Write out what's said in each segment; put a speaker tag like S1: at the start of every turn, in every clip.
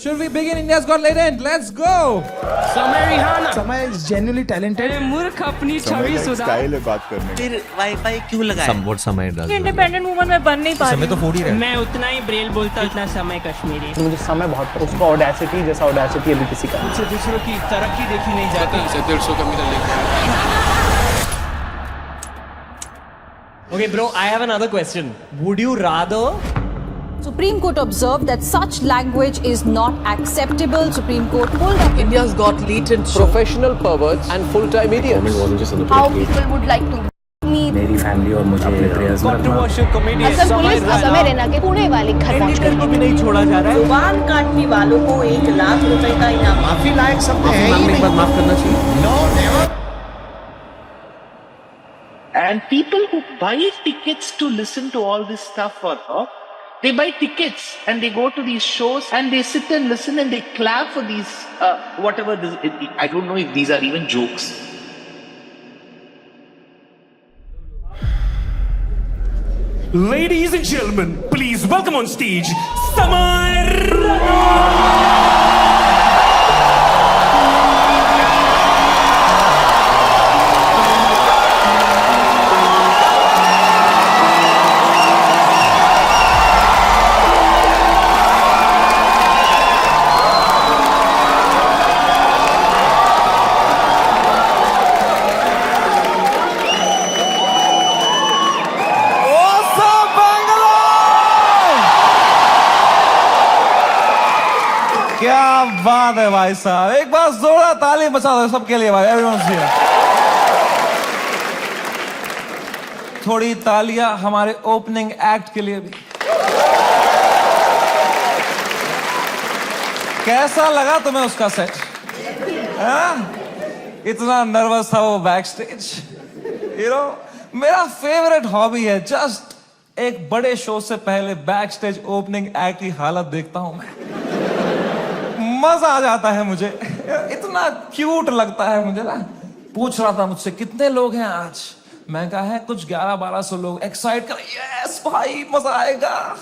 S1: Should we begin India's Got Talent? Let's go!
S2: समय Rihanna
S3: समय is genuinely talented.
S2: मूर्ख अपनी छवि सुधार
S4: स्टाइल है बात करने की।
S5: फिर वाईफाई क्यों लगाया?
S1: Somewhat समय does.
S6: इंडिपेंडेंट वुमन में बन नहीं पा रही
S1: समय तो फूट ही रहा है।
S2: मैं उतना ही ब्रेल बोलता उतना समय कश्मीरी
S3: मुझे समय बहुत उसका ऑडेसिटी जैसा ऑडेसिटी अभी किसी का
S2: मुझसे दूसरों की तरक्की देखी नहीं जाती
S7: Okay, bro, I have another question. Would you rather
S6: Supreme Court observed that such language is not acceptable. Supreme Court pulled up
S8: India's got latent professional perverts and full-time idiots.
S9: How people would like to meet.
S3: मेरी family और मुझे prayers
S7: controversial comedian
S9: Assam police Assam Raina के पुणे वाले घर पहुंच गई
S7: को भी नहीं छोड़ा जा रहा है?
S8: जुबान काटने वालों को 1 लाख रुपए का इनाम।
S3: माफी लायक सब
S7: मांगने के बाद माफ करना चाहिए।
S10: And people who buy tickets to listen to all this stuff for her, they buy tickets and they go to these shows and they sit and listen and they clap for these, whatever this, I don't know if these are even jokes.
S2: Ladies and gentlemen, please welcome on stage Samar
S1: क्या बात है भाई साहब, एक बार जोरदार ताली बजा दो सबके लिए भाई, एवरीवन हियर। थोड़ी तालियां हमारे ओपनिंग एक्ट के लिए भी। कैसा लगा तुम्हें उसका सेट? इतना नर्वस था वो बैक स्टेज। मेरा फेवरेट हॉबी है जस्ट एक बड़े शो से पहले बैक स्टेज ओपनिंग एक्ट की हालत देखता हूं मैं, मजा आ जाता है मुझे, इतना क्यूट लगता है मुझे ना। पूछ रहा था मुझसे कितने लोग हैं आज, मैं कहा है कुछ 1100-1200 लोग। एक्साइट कर, यस भाई मजा आएगा।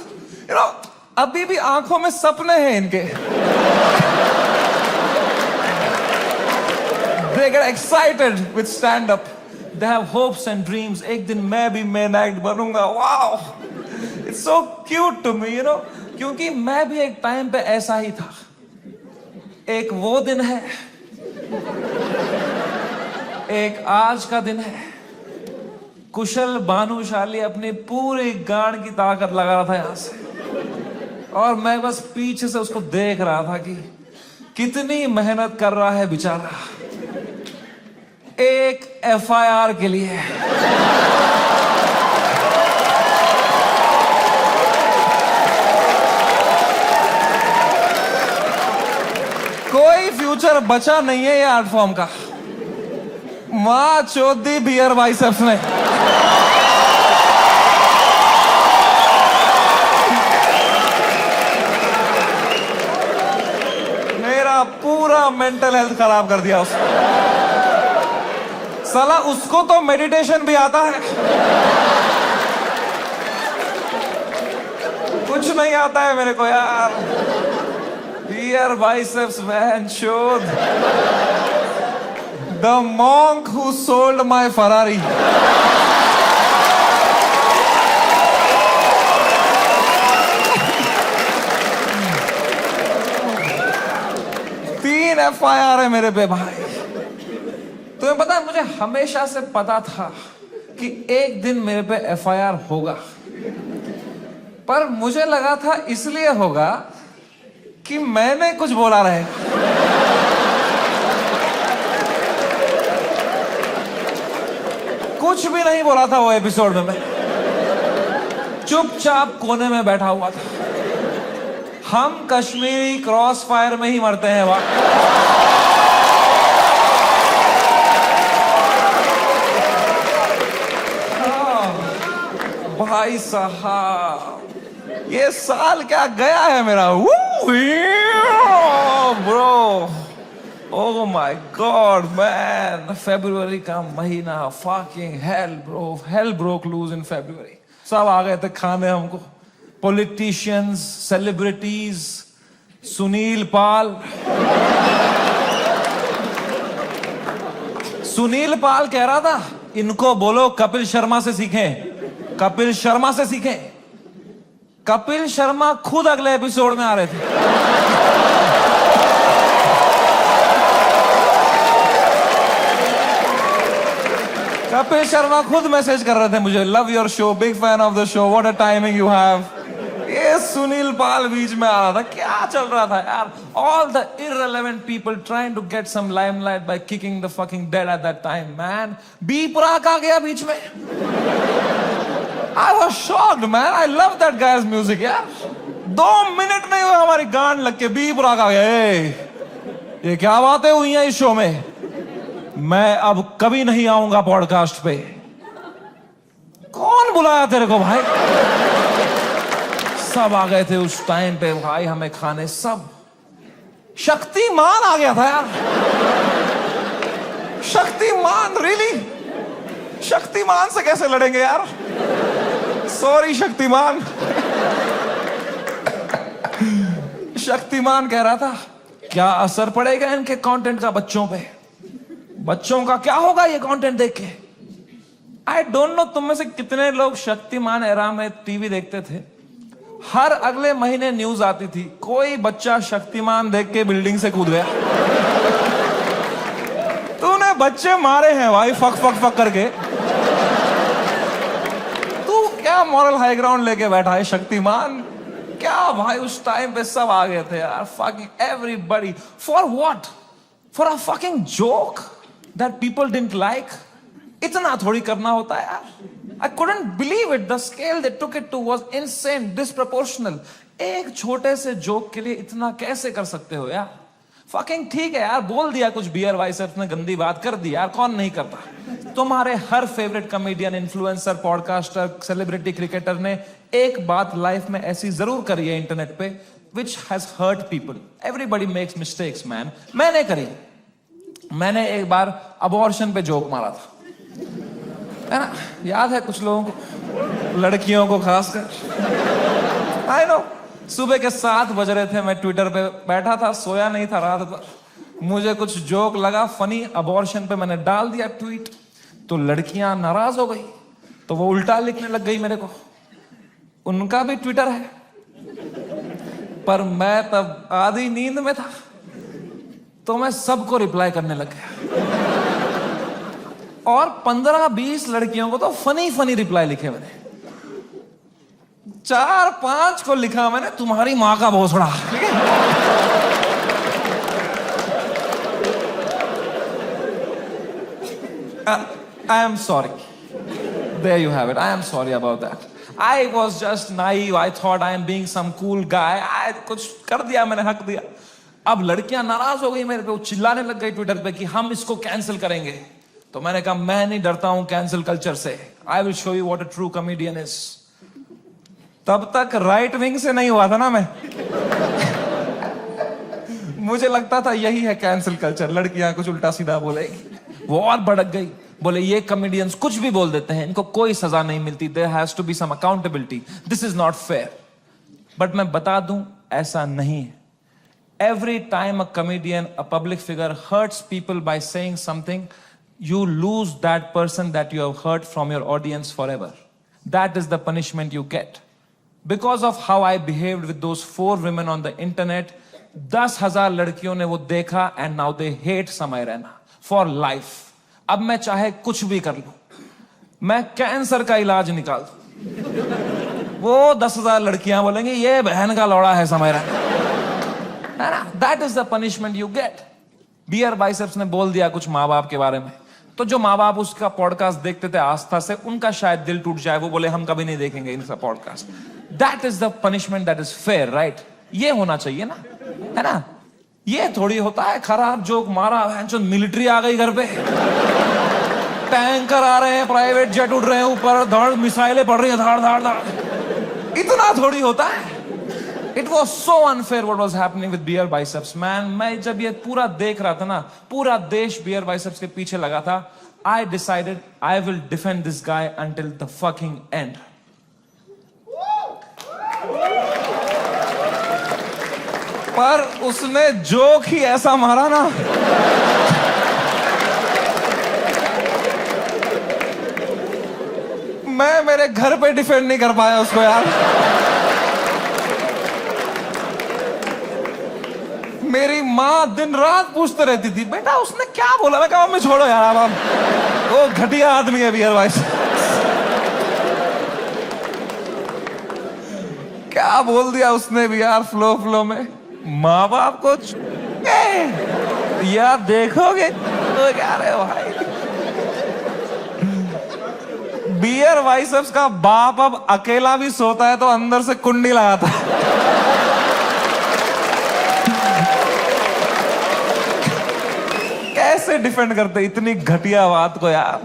S1: अभी भी आंखों में सपने हैं इनके। They get excited with stand up. They have hopes and dreams. एक दिन मैं भी मेन एक्ट बनूंगा। Wow, it's so cute to me, क्योंकि मैं भी एक टाइम पे ऐसा ही था। एक वो दिन है, एक आज का दिन है। कुशल भानुशाली अपनी पूरी गांड की ताकत लगा रहा था यहां से, और मैं बस पीछे से उसको देख रहा था कि कितनी मेहनत कर रहा है बेचारा एक FIR के लिए। कोई फ्यूचर बचा नहीं है ये आर्ट फॉर्म का। मां चौधी बियर बाइसेप्स ने। मेरा पूरा मेंटल हेल्थ खराब कर दिया उसने। साला उसको तो मेडिटेशन भी आता है, कुछ नहीं आता है मेरे को यार। Beer biceps man showed the monk who sold my Ferrari. 3 FIR है मेरे पे भाई। तुम्हें पता है मुझे हमेशा से पता था कि एक दिन मेरे पे FIR होगा, पर मुझे लगा था इसलिए होगा कि मैंने कुछ बोला रहे। कुछ भी नहीं बोला था वो एपिसोड में, मैं चुपचाप कोने में बैठा हुआ था। हम कश्मीरी क्रॉस फायर में ही मरते हैं वहां। भाई साहब ये साल क्या गया है मेरा। Bro, oh my god man, फरवरी का महीना, fucking hell bro, hell broke loose in February. सब आ गए थे खाने हमको, पॉलिटिशियंस, सेलिब्रिटीज, सुनील पाल कह रहा था इनको बोलो कपिल शर्मा से सीखें, कपिल शर्मा से सीखें। कपिल शर्मा खुद अगले एपिसोड में आ रहे थे। कपिल शर्मा खुद मैसेज कर रहे थे मुझे, love your show, big fan of the show, what a timing you have. ये सुनील पाल बीच में आ रहा था, क्या चल रहा था यार? All the irrelevant people trying to get some limelight by kicking the fucking dead at that time, man. B Praak आ गया बीच में। I was shocked, man. I love that guy's music, यार। 2 मिनट नहीं हुए हमारी गान लग के बी प्राक आ गया। ये क्या बातें हुई हैं इस शो में? मैं अब कभी नहीं आऊंगा पॉडकास्ट पे। कौन बुलाया तेरे को भाई? सब आ गए थे उस टाइम पे भाई हमें खाने, सब। शक्तिमान आ गया था यार। शक्तिमान, रियली? शक्तिमान से कैसे लड़ेंगे यार? सॉरी शक्तिमान। शक्तिमान कह रहा था क्या असर पड़ेगा इनके कंटेंट का बच्चों पे? बच्चों का क्या होगा ये कंटेंट देख के? आई डोंट नो तुम में से कितने लोग शक्तिमान एरा में टीवी देखते थे। हर अगले महीने न्यूज आती थी कोई बच्चा शक्तिमान देख के बिल्डिंग से कूद गया। तूने बच्चे मारे हैं भाई फक फक फक करके। तू क्या मॉरल हाई ग्राउंड लेके बैठा है शक्तिमान? क्या भाई उस टाइम पे सब आ गए थे यार, fucking everybody. For what? For a fucking joke that people didn't like. इतना थोड़ी करना होता है यार। I couldn't believe it. The scale they took it to was insane, disproportional. एक छोटे से जोक के लिए इतना कैसे कर सकते हो यार? Fucking ठीक है यार, बोल दिया कुछ बियर बाइसेप्स ने, गंदी बात कर दी यार, कौन नहीं करता? तुम्हारे हर favourite comedian, influencer, podcaster, celebrity, cricketer ने एक बात लाइफ में ऐसी जरूर करी है इंटरनेट पे, which has hurt people. Everybody makes mistakes, man. मैंने करी। मैंने एक बार अबॉर्शन पे जोक मारा था, है ना? याद है कुछ लोगों को, लड़कियों को खासकर। आई नो, सुबह के 7 बज रहे थे, मैं ट्विटर पे बैठा था, सोया नहीं था रात भर। मुझे कुछ जोक लगा फनी अबॉर्शन पे, मैंने डाल दिया ट्वीट, तो लड़कियां नाराज हो गई, तो वो उल्टा लिखने लग गई मेरे को। उनका भी ट्विटर है, पर मैं तब आधी नींद में था, तो मैं सबको रिप्लाई करने लग गया। और 15-20 लड़कियों को तो फनी फनी रिप्लाई लिखे मैंने। 4-5 को लिखा मैंने तुम्हारी मां का भोसड़ा। ठीक है? I am sorry. There you have it. I am sorry about that. I was just naive. I thought I am being some cool guy. I कुछ कर दिया मैंने, हक दिया। अब लड़कियां नाराज हो गई मेरे पे, वो चिल्लाने लग गई ट्विटर पे कि हम इसको कैंसिल करेंगे। तो मैंने कहा मैं नहीं डरता हूं कैंसिल कल्चर से। I will show you what a true comedian is. तब तक राइट विंग से नहीं हुआ था ना मैं। मुझे लगता था यही है कैंसिल कल्चर, लड़कियां कुछ उल्टा सीधा बोलेगी। वो और भड़क गई, बोले ये कॉमेडियंस कुछ भी बोल देते हैं, इनको कोई सजा नहीं मिलती, there has to be some accountability, this is not fair. But मैं बता दूं ऐसा नहीं है। Every time a comedian, a public figure hurts people by saying something, you lose that person that you have hurt from your audience forever. That is the punishment you get. Because of how I behaved with those 4 women on the internet, 10,000 लड़कियों ने वो देखा and now they hate समय Raina for life. अब मैं चाहे कुछ भी कर लूं, मैं कैंसर का इलाज निकाल दूं, वो 10,000 लड़कियां बोलेंगी ये बहन का लौड़ा है Samay Raina. That is the punishment you get. Beer Biceps ने बोल दिया कुछ माँ बाप के बारे में, तो जो माँ बाप उसका पॉडकास्ट देखते थे आस्था से, उनका शायद दिल टूट जाए, वो बोले हम कभी नहीं देखेंगे इनका podcast. That is the punishment that is fair, right? ये होना चाहिए ना, है ना? ये थोड़ी होता है खराब जोक मारा, मिलिट्री आ गई घर पे, टैंकर आ रहे हैं, प्राइवेट जेट उड़ रहे हैं ऊपर, धड़ मिसाइलें पड़ रही हैं, धाड़ धाड़ धाड़। इतना थोड़ी होता है। It was so unfair what was happening with beer biceps, man. मैं जब ये पूरा देख रहा था ना, पूरा देश beer biceps के पीछे लगा था, I decided I will defend this guy until the fucking end. पर उसने जोक ही ऐसा मारा ना, मैं मेरे घर पे डिफेंड नहीं कर पाया उसको यार। मेरी माँ दिन रात पूछते रहती थी, बेटा उसने क्या बोला। मैं कहा मम्मी छोड़ो यार, अब वो घटिया आदमी है बियर वाइस। क्या बोल दिया उसने भी यार फ्लो में। माँ बाप को यार देखोगे तो क्या रे भाई, बियर वाइसेप्स का बाप अब अकेला भी सोता है तो अंदर से कुंडी लगाता है। कैसे डिफेंड करते इतनी घटिया बात को यार।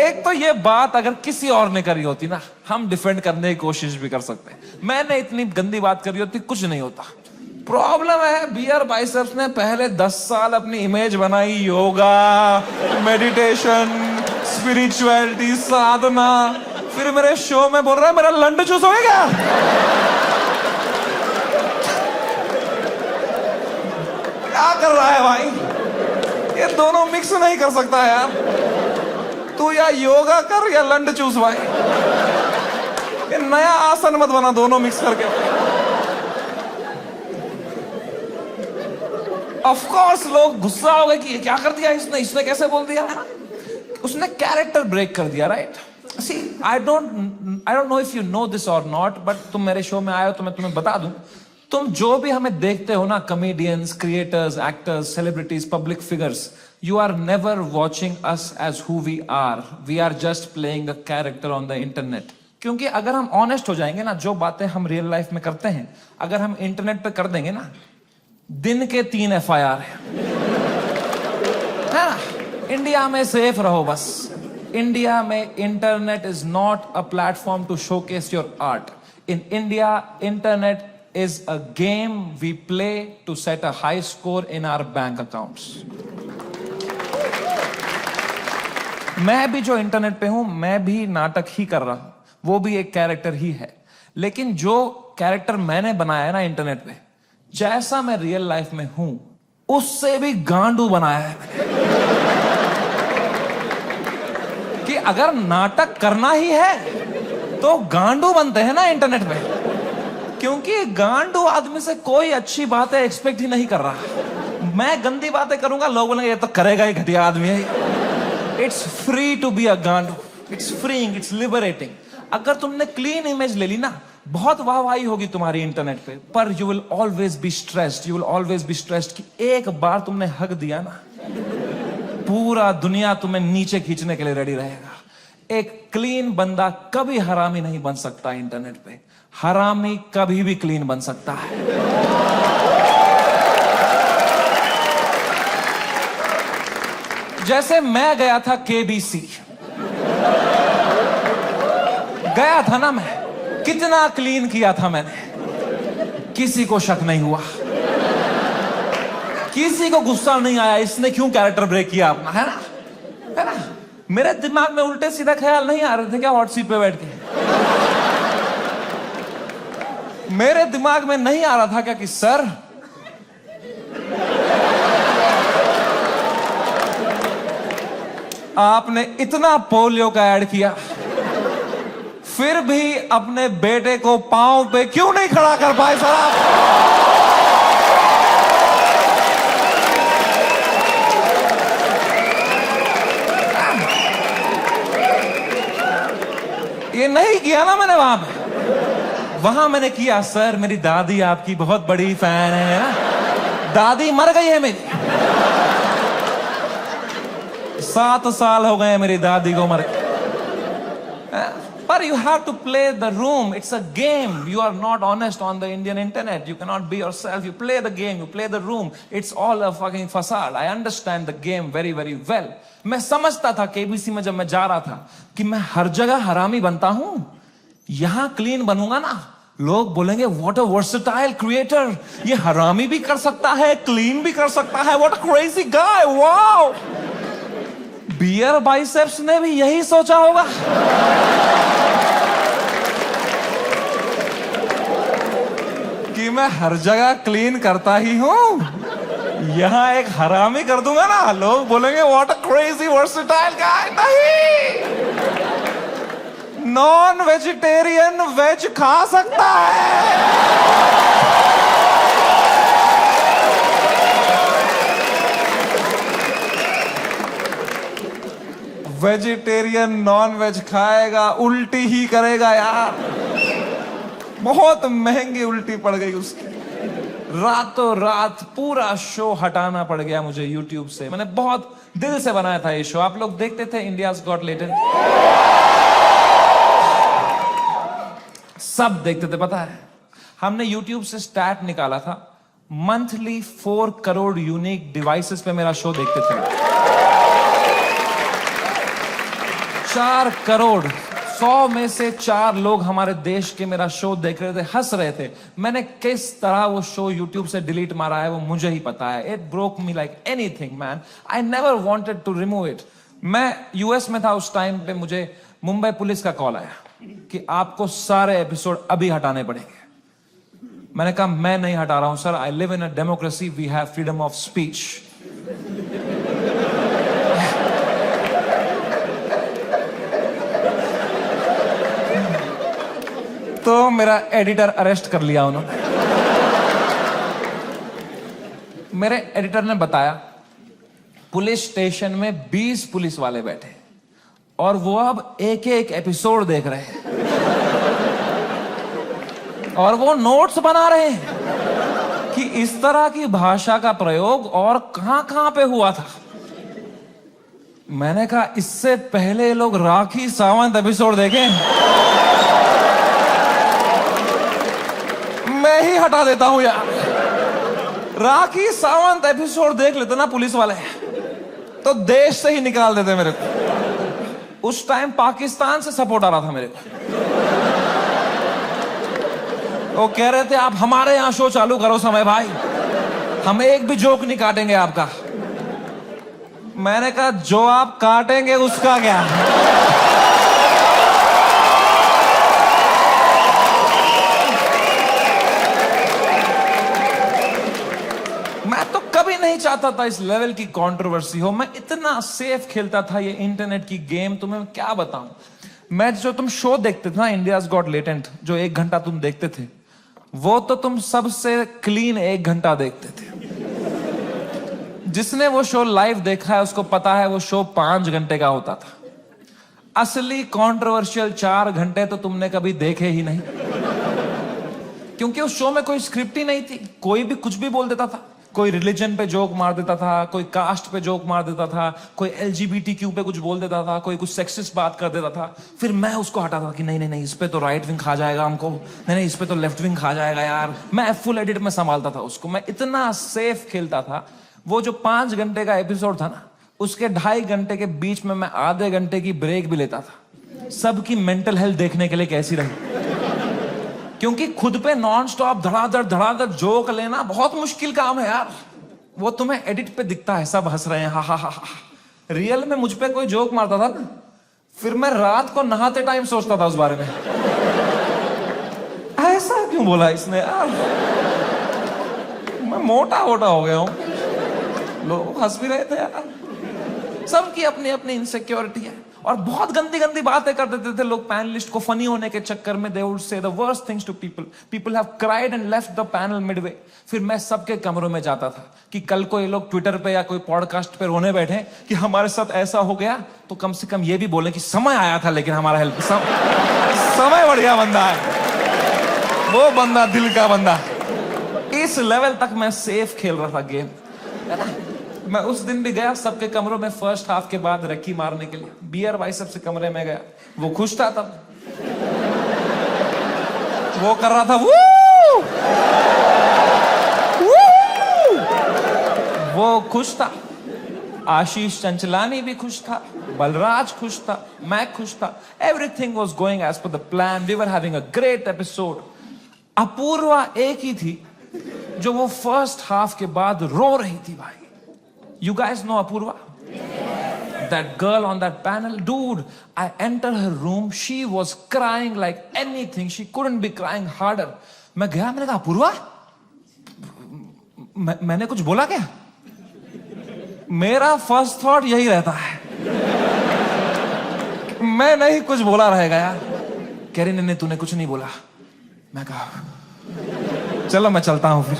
S1: एक तो ये बात अगर किसी और ने करी होती ना, हम डिफेंड करने की कोशिश भी कर सकते। मैंने इतनी गंदी बात करी होती, कुछ नहीं होता। प्रॉब्लम है बियर बाइसेप्स ने पहले 10 साल अपनी इमेज बनाई, योगा, मेडिटेशन, स्पिरिचुअलिटी, साधना, फिर मेरे शो में बोल रहा है मेरा लंड चूस हो गया। क्या कर रहा है भाई, ये दोनों मिक्स नहीं कर सकता यार। तू या योगा कर या लंड चूस भाई, ये नया आसन मत बना दोनों मिक्स करके। ऑफ कोर्स लोग गुस्सा हो गए कि क्या कर दिया इसने कैसे बोल दिया। उसने कैरेक्टर ब्रेक कर दिया, right. See I don't know if you know this और नॉट, बट तुम मेरे शो में आए हो तो मैं तुम्हें बता दूं, तुम जो भी हमें देखते हो ना, comedians, creators, actors, celebrities, public figures, you are never watching us as who we are just playing a character on the internet. क्योंकि अगर हम ऑनेस्ट हो जाएंगे ना, जो बातें हम रियल लाइफ में करते हैं अगर हम इंटरनेट पे कर देंगे ना, दिन के 3 FIR है ना। इंडिया में सेफ रहो बस। इंडिया में internet is not a platform to showcase your art. In India internet is a game we play to set a high score in our bank accounts. मैं भी जो इंटरनेट पे हूं, मैं भी नाटक ही कर रहा हूं, वो भी एक कैरेक्टर ही है। लेकिन जो कैरेक्टर मैंने बनाया है ना इंटरनेट पे, जैसा मैं रियल लाइफ में हूं उससे भी गांडू बनाया है कि अगर नाटक करना ही है तो गांडू बनते हैं ना इंटरनेट पे। क्योंकि गांडू आदमी से कोई अच्छी बातें एक्सपेक्ट ही नहीं कर रहा। मैं गंदी बातें करूंगा, लोग बोलेंगे ये तो करेगा ही, घटिया आदमी है। It's free to be a गांडू, इट्स फ्रीइंग, इट्स लिबरेटिंग। अगर तुमने क्लीन इमेज ले ली ना, बहुत वाहवाही होगी तुम्हारी इंटरनेट पे, पर you will always be stressed, you will always be stressed कि एक बार तुमने हक दिया ना, पूरा दुनिया तुम्हें नीचे खींचने के लिए रेडी रहेगा। एक क्लीन बंदा कभी हरामी नहीं बन सकता इंटरनेट पे, हरामी कभी भी क्लीन बन सकता है। जैसे मैं गया था KBC, गया था ना मैं, कितना क्लीन किया था मैंने, किसी को शक नहीं हुआ, किसी को गुस्सा नहीं आया इसने क्यों कैरेक्टर ब्रेक किया अपना, है ना। मेरे दिमाग में उल्टे सीधा ख्याल नहीं आ रहे थे क्या हॉट सीट पे बैठ के। मेरे दिमाग में नहीं आ रहा था क्या कि सर आपने इतना पोलियो का ऐड किया, फिर भी अपने बेटे को पांव पे क्यों नहीं खड़ा कर पाए सर आप। ये नहीं किया ना मैंने वहां मैंने किया, सर मेरी दादी आपकी बहुत बड़ी फैन है ना, दादी मर गई है मेरी, 7 साल हो गए मेरी दादी को मरे। But you have to play the room. It's a game. You are not honest on the Indian internet. You cannot be yourself. You play the game. You play the room. It's all a fucking facade. I understand the game very, very well. मैं समझता था KBC में जब मैं जा रहा था कि मैं हर जगह हरामी बनता हूं, यहां क्लीन बनूंगा ना, लोग बोलेंगे what a versatile creator. ये हरामी भी कर सकता है, क्लीन भी कर सकता है. What a crazy guy. Wow. Beer Biceps ने भी यही सोचा होगा. कि मैं हर जगह क्लीन करता ही हूं, यहां एक हरामी कर दूंगा ना, लोग बोलेंगे व्हाट अ क्रेजी वर्सेटाइल गाय। नहीं, नॉन वेजिटेरियन वेज खा सकता है। वेजिटेरियन नॉन वेज खाएगा, उल्टी ही करेगा यार। बहुत महंगी उल्टी पड़ गई उसकी, रातों रात पूरा शो हटाना पड़ गया मुझे YouTube से। मैंने बहुत दिल से बनाया था ये शो। आप लोग देखते थे इंडियाज गॉट टैलेंट? सब देखते थे। पता है, हमने YouTube से स्टैट निकाला था, मंथली 4 करोड़ यूनिक डिवाइसेस पे मेरा शो देखते थे। 4 करोड़, 100 में से 4 लोग हमारे देश के मेरा शो देख रहे थे, हंस रहे थे। मैंने किस तरह वो शो YouTube से डिलीट मारा है वो मुझे ही पता है। It broke me like anything man. I never wanted to remove it. मैं यूएस में था उस टाइम पे, मुझे मुंबई पुलिस का कॉल आया कि आपको सारे एपिसोड अभी हटाने पड़ेंगे। मैंने कहा मैं नहीं हटा रहा हूं sir, I live in a democracy, we have freedom of speech. तो मेरा एडिटर अरेस्ट कर लिया उन्होंने। मेरे एडिटर ने बताया पुलिस स्टेशन में 20 पुलिस वाले बैठे और वो अब एक एक एपिसोड देख रहे हैं और वो नोट्स बना रहे हैं कि इस तरह की भाषा का प्रयोग और कहां पे हुआ था। मैंने कहा इससे पहले लोग राखी सावंत एपिसोड देखें, मैं ही हटा देता हूं यार। राखी सावंत एपिसोड देख लेते ना पुलिस वाले तो देश से ही निकाल देते मेरे को। उस टाइम पाकिस्तान से सपोर्ट आ रहा था मेरे को। वो कह रहे थे आप हमारे यहां शो चालू करो समय भाई, हम एक भी जोक नहीं काटेंगे आपका। मैंने कहा जो आप काटेंगे उसका क्या। मैं तो कभी नहीं चाहता था इस लेवल की कंट्रोवर्सी हो। मैं इतना सेफ खेलता था ये इंटरनेट की गेम, तुम्हें क्या बताऊं। मैं जो तुम शो देखते थे ना इंडियाज गॉट टैलेंट, जो 1 घंटा तुम देखते थे, वो तो तुम सबसे क्लीन 1 घंटा देखते थे। जिसने वो शो लाइव देखा है उसको पता है वो शो 5 घंटे का होता था। असली कंट्रोवर्शियल 4 घंटे तो तुमने कभी देखे ही नहीं, क्योंकि उस शो में कोई स्क्रिप्ट ही नहीं थी। कोई भी कुछ भी बोल देता था, कोई रिलीजन पे जोक मार देता था, कोई कास्ट पे जोक मार देता था, कोई LGBTQ पे कुछ बोल देता था, कोई कुछ सेक्सिस्ट बात कर देता था। फिर मैं उसको हटाता था कि नहीं नहीं नहीं, इस पे तो राइट विंग खा जाएगा हमको, नहीं नहीं इस पे तो लेफ्ट विंग खा जाएगा यार। मैं फुल एडिट में संभालता था उसको। मैं इतना सेफ खेलता था। वो जो 5 घंटे का एपिसोड था ना, उसके 2.5 घंटे के बीच में मैं आधे घंटे की ब्रेक भी लेता था, सबकी मेंटल हेल्थ देखने के लिए कैसी रही। क्योंकि खुद पे नॉन स्टॉप धड़ाधड़ जोक लेना बहुत मुश्किल काम है यार। वो तुम्हें एडिट पे दिखता है सब हंस रहे हैं, हा हा हा हा। रियल में मुझ पे कोई जोक मारता था ना, फिर मैं रात को नहाते टाइम सोचता था उस बारे में, ऐसा क्यों बोला इसने यार, मैं मोटा हो गया हूं। लोग हंस भी रहे थे यार। सबकी अपनी अपनी इनसिक्योरिटी है और बहुत गंदी गंदी बातें कर देते थे लोग पैनलिस्ट को फनी होने के चक्कर में। They would say the worst things to people. People have cried and left the panel midway. फिर मैं सबके कमरों में जाता था कि कल को ये लोग ट्विटर पे या कोई पॉडकास्ट पे रोने बैठे कि हमारे साथ ऐसा हो गया, तो कम से कम ये भी बोले कि समय आया था लेकिन हमारा हेल्प समय बढ़िया बंदा है वो, बंदा दिल का बंदा। इस लेवल तक मैं सेफ खेल रहा था गेम। मैं उस दिन भी गया सबके कमरों में फर्स्ट हाफ के बाद रक्की मारने के लिए। बियर बाइसेप्स से कमरे में गया, वो खुश था तब, वो कर रहा था वू! वो खुश था। आशीष चंचलानी भी खुश था, बलराज खुश था, मैं खुश था। Everything was going as per the plan. We were having a great episode. Apoorva एक ही थी जो वो फर्स्ट हाफ के बाद रो रही थी भाई। You guys know Apurva? Yes. That girl on that panel, dude, I entered her room, she was crying like anything. She couldn't be crying harder. मैं गया, मैंने कहा अपूर्वा मैंने कुछ बोला क्या? मेरा फर्स्ट थॉट यही रहता है, मैं नहीं कुछ बोला रहेगा यार। कह रही नहीं तूने कुछ नहीं बोला। मैं कहा चलो मैं चलता हूं फिर।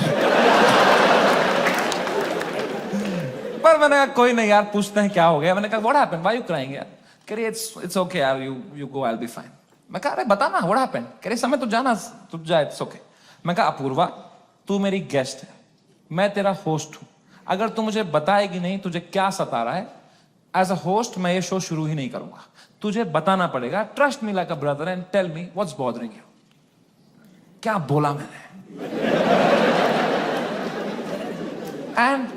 S1: पर मैंने कहा कोई नहीं यार, पूछते हैं क्या हो गया। मैंने कहा what happened, why you crying यार? कह रही इट्स ओके यार, you go, I will be fine. मैं कहा अरे बता ना व्हाट हैपेंड। कह रही समय तू जाना, तू जा, इट्स ओके। मैं कहा अपूर्वा तू मेरी गेस्ट है, मैं तेरा होस्ट हूं, अगर तू मुझे बताएगी नहीं तुझे क्या सता रहा है, एज अ होस्ट मैं ये शो शुरू ही नहीं करूंगा। तुझे बताना पड़ेगा, trust me like a brother and tell me what's bothering you. क्या बोला मैंने? एंड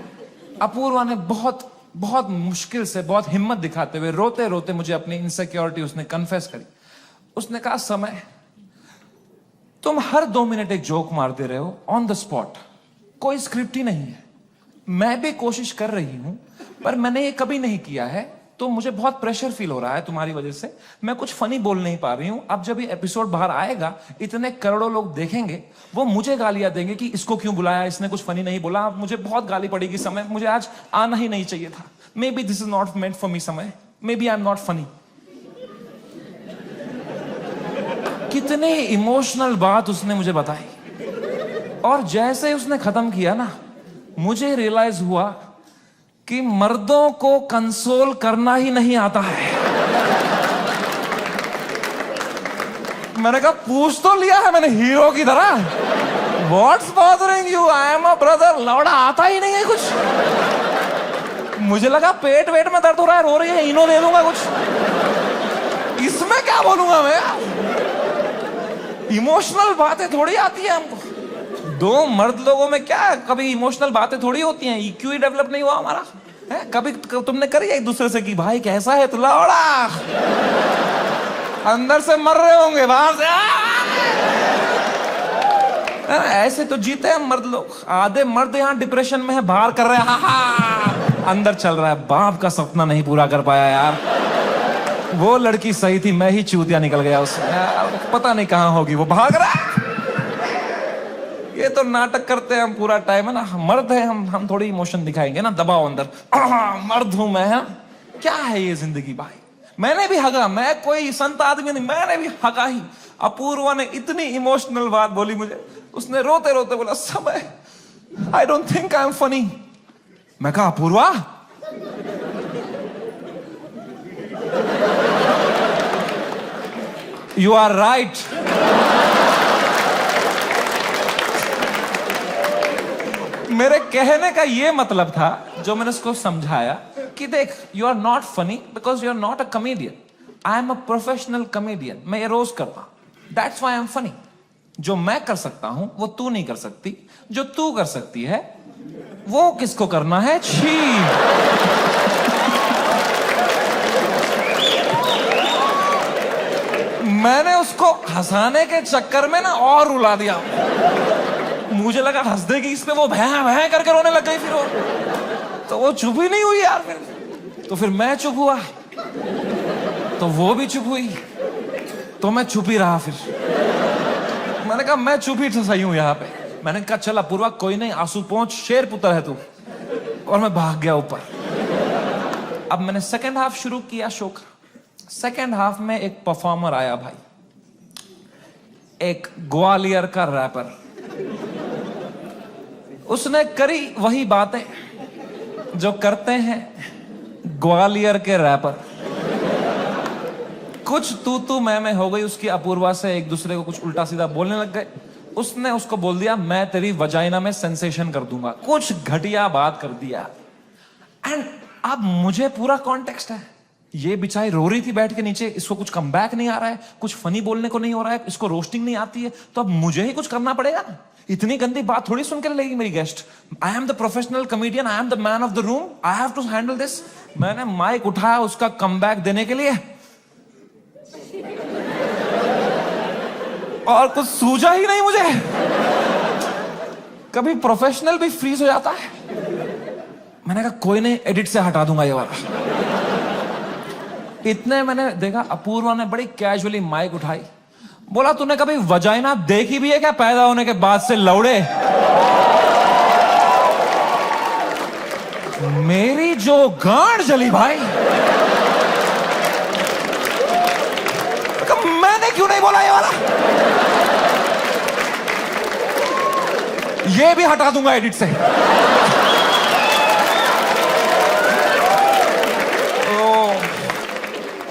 S1: अपूर्वा ने बहुत बहुत मुश्किल से, बहुत हिम्मत दिखाते हुए, रोते रोते मुझे अपनी इनसिक्योरिटी उसने कन्फेस करी। उसने कहा समय तुम हर 2 मिनट एक जोक मारते रहे हो ऑन द स्पॉट, कोई स्क्रिप्ट ही नहीं है। मैं भी कोशिश कर रही हूं पर मैंने ये कभी नहीं किया है, तो मुझे बहुत प्रेशर फील हो रहा है तुम्हारी वजह से, मैं कुछ फनी बोल नहीं पा रही हूं। अब जब ये एपिसोड बाहर आएगा, इतने करोड़ों लोग देखेंगे, वो मुझे गालियां देंगे कि इसको क्यों बुलाया, इसने कुछ फनी नहीं बोला। मुझे बहुत गाली पड़ेगी समय, मुझे आज आना ही नहीं चाहिए था। Maybe this is not meant for me Samay, maybe I am not funny. कितने इमोशनल बात उसने मुझे बताई, और जैसे उसने खत्म किया ना, मुझे रियलाइज हुआ कि मर्दों को कंसोल करना ही नहीं आता है। मैंने कहा पूछ तो लिया है मैंने हीरो की तरह, what's bothering you, I am a brother. लौड़ा आता ही नहीं है कुछ। मुझे लगा पेट वेट में दर्द हो रहा है, रो रही है, इनो दे दूंगा कुछ, इसमें क्या बोलूंगा मैं? इमोशनल बातें थोड़ी आती है हमको। 2 मर्द लोगों में क्या कभी इमोशनल बातें थोड़ी होती हैं? EQ ही डेवलप नहीं हुआ हमारा है? कभी तुमने करी एक दूसरे से कि भाई कैसा है तू? लौड़ा अंदर से मर रहे होंगे, बाहर से ऐसे तो जीते हैं मर्द लोग। आधे मर्द यहाँ डिप्रेशन में है, बाहर कर रहे हैं, अंदर चल रहा है बाप का सपना नहीं पूरा कर पाया यार। वो लड़की सही थी, मैं ही चूतिया निकल गया उसमें, पता नहीं कहां होगी, वो भाग रहा है। ये तो नाटक करते हैं हम पूरा टाइम, है ना। मर्द है हम थोड़ी इमोशन दिखाएंगे ना, दबाओ अंदर, मर्द हूं मैं, है? क्या है ये जिंदगी भाई? मैंने भी हगा, मैं कोई संत आदमी नहीं, मैंने भी हगा ही। अपूर्वा ने इतनी इमोशनल बात बोली मुझे, उसने रोते रोते बोला समय आई don't think I am funny. मैं कहा अपूर्वा यू आर राइट। मेरे कहने का ये मतलब था, जो मैंने उसको समझाया कि देख, you are not funny because you are not a comedian, I am a professional comedian. मैं ये रोज करता हूं, that's why I am funny. जो मैं कर सकता हूं वो तू नहीं कर सकती, जो तू कर सकती है वो किसको करना है? छी। मैंने उसको हंसाने के चक्कर में ना और रुला दिया। मुझे लगा हंस देगी इस पे, वो भैं भैं करके रोने लग गई। फिर वो तो वो चुप ही नहीं हुई यार। तो फिर मैं चुप हुआ, तो वो भी चुप हुई, तो मैं चुप ही रहा। फिर मैंने कहा मैं चुप ही सही हूं यहाँ पे। मैंने कहा चल अपूर्वा कोई नहीं, आंसू पहुंच, शेर पुत्र है तू। और मैं भाग गया ऊपर। अब मैंने सेकेंड हाफ शुरू किया शो का। सेकेंड हाफ में एक परफॉर्मर आया भाई, एक ग्वालियर का रैपर। उसने करी वही बातें जो करते हैं ग्वालियर के रैपर। कुछ तू मैं हो गई उसकी अपूर्वा से, एक दूसरे को कुछ उल्टा सीधा बोलने लग गए। उसने उसको बोल दिया मैं तेरी वजाइना में सेंसेशन कर दूंगा, कुछ घटिया बात कर दिया। एंड अब मुझे पूरा कॉन्टेक्स्ट है, ये बेचारी रो रही थी बैठ के नीचे, इसको कुछ कमबैक नहीं आ रहा है, कुछ फनी बोलने को नहीं हो रहा है, इसको रोस्टिंग नहीं आती है, तो अब मुझे ही कुछ करना पड़ेगा ना। इतनी गंदी बात थोड़ी सुन के लेगी मेरी guest. I am the professional comedian, I am the man of the room, I have to handle this. मैंने माइक उठाया उसका कमबैक देने के लिए, और कुछ सूझा ही नहीं मुझे। कभी प्रोफेशनल भी फ्रीज हो जाता है। मैंने कहा कोई नहीं, एडिट से हटा दूंगा ये वाला। इतने मैंने देखा अपूर्वा ने बड़ी कैजुअली माइक उठाई, बोला तूने कभी वजाइना देखी भी है क्या पैदा होने के बाद से लौड़े? जो गांड जली भाई, मैंने क्यों नहीं बोला ये वाला? ये भी हटा दूंगा एडिट से।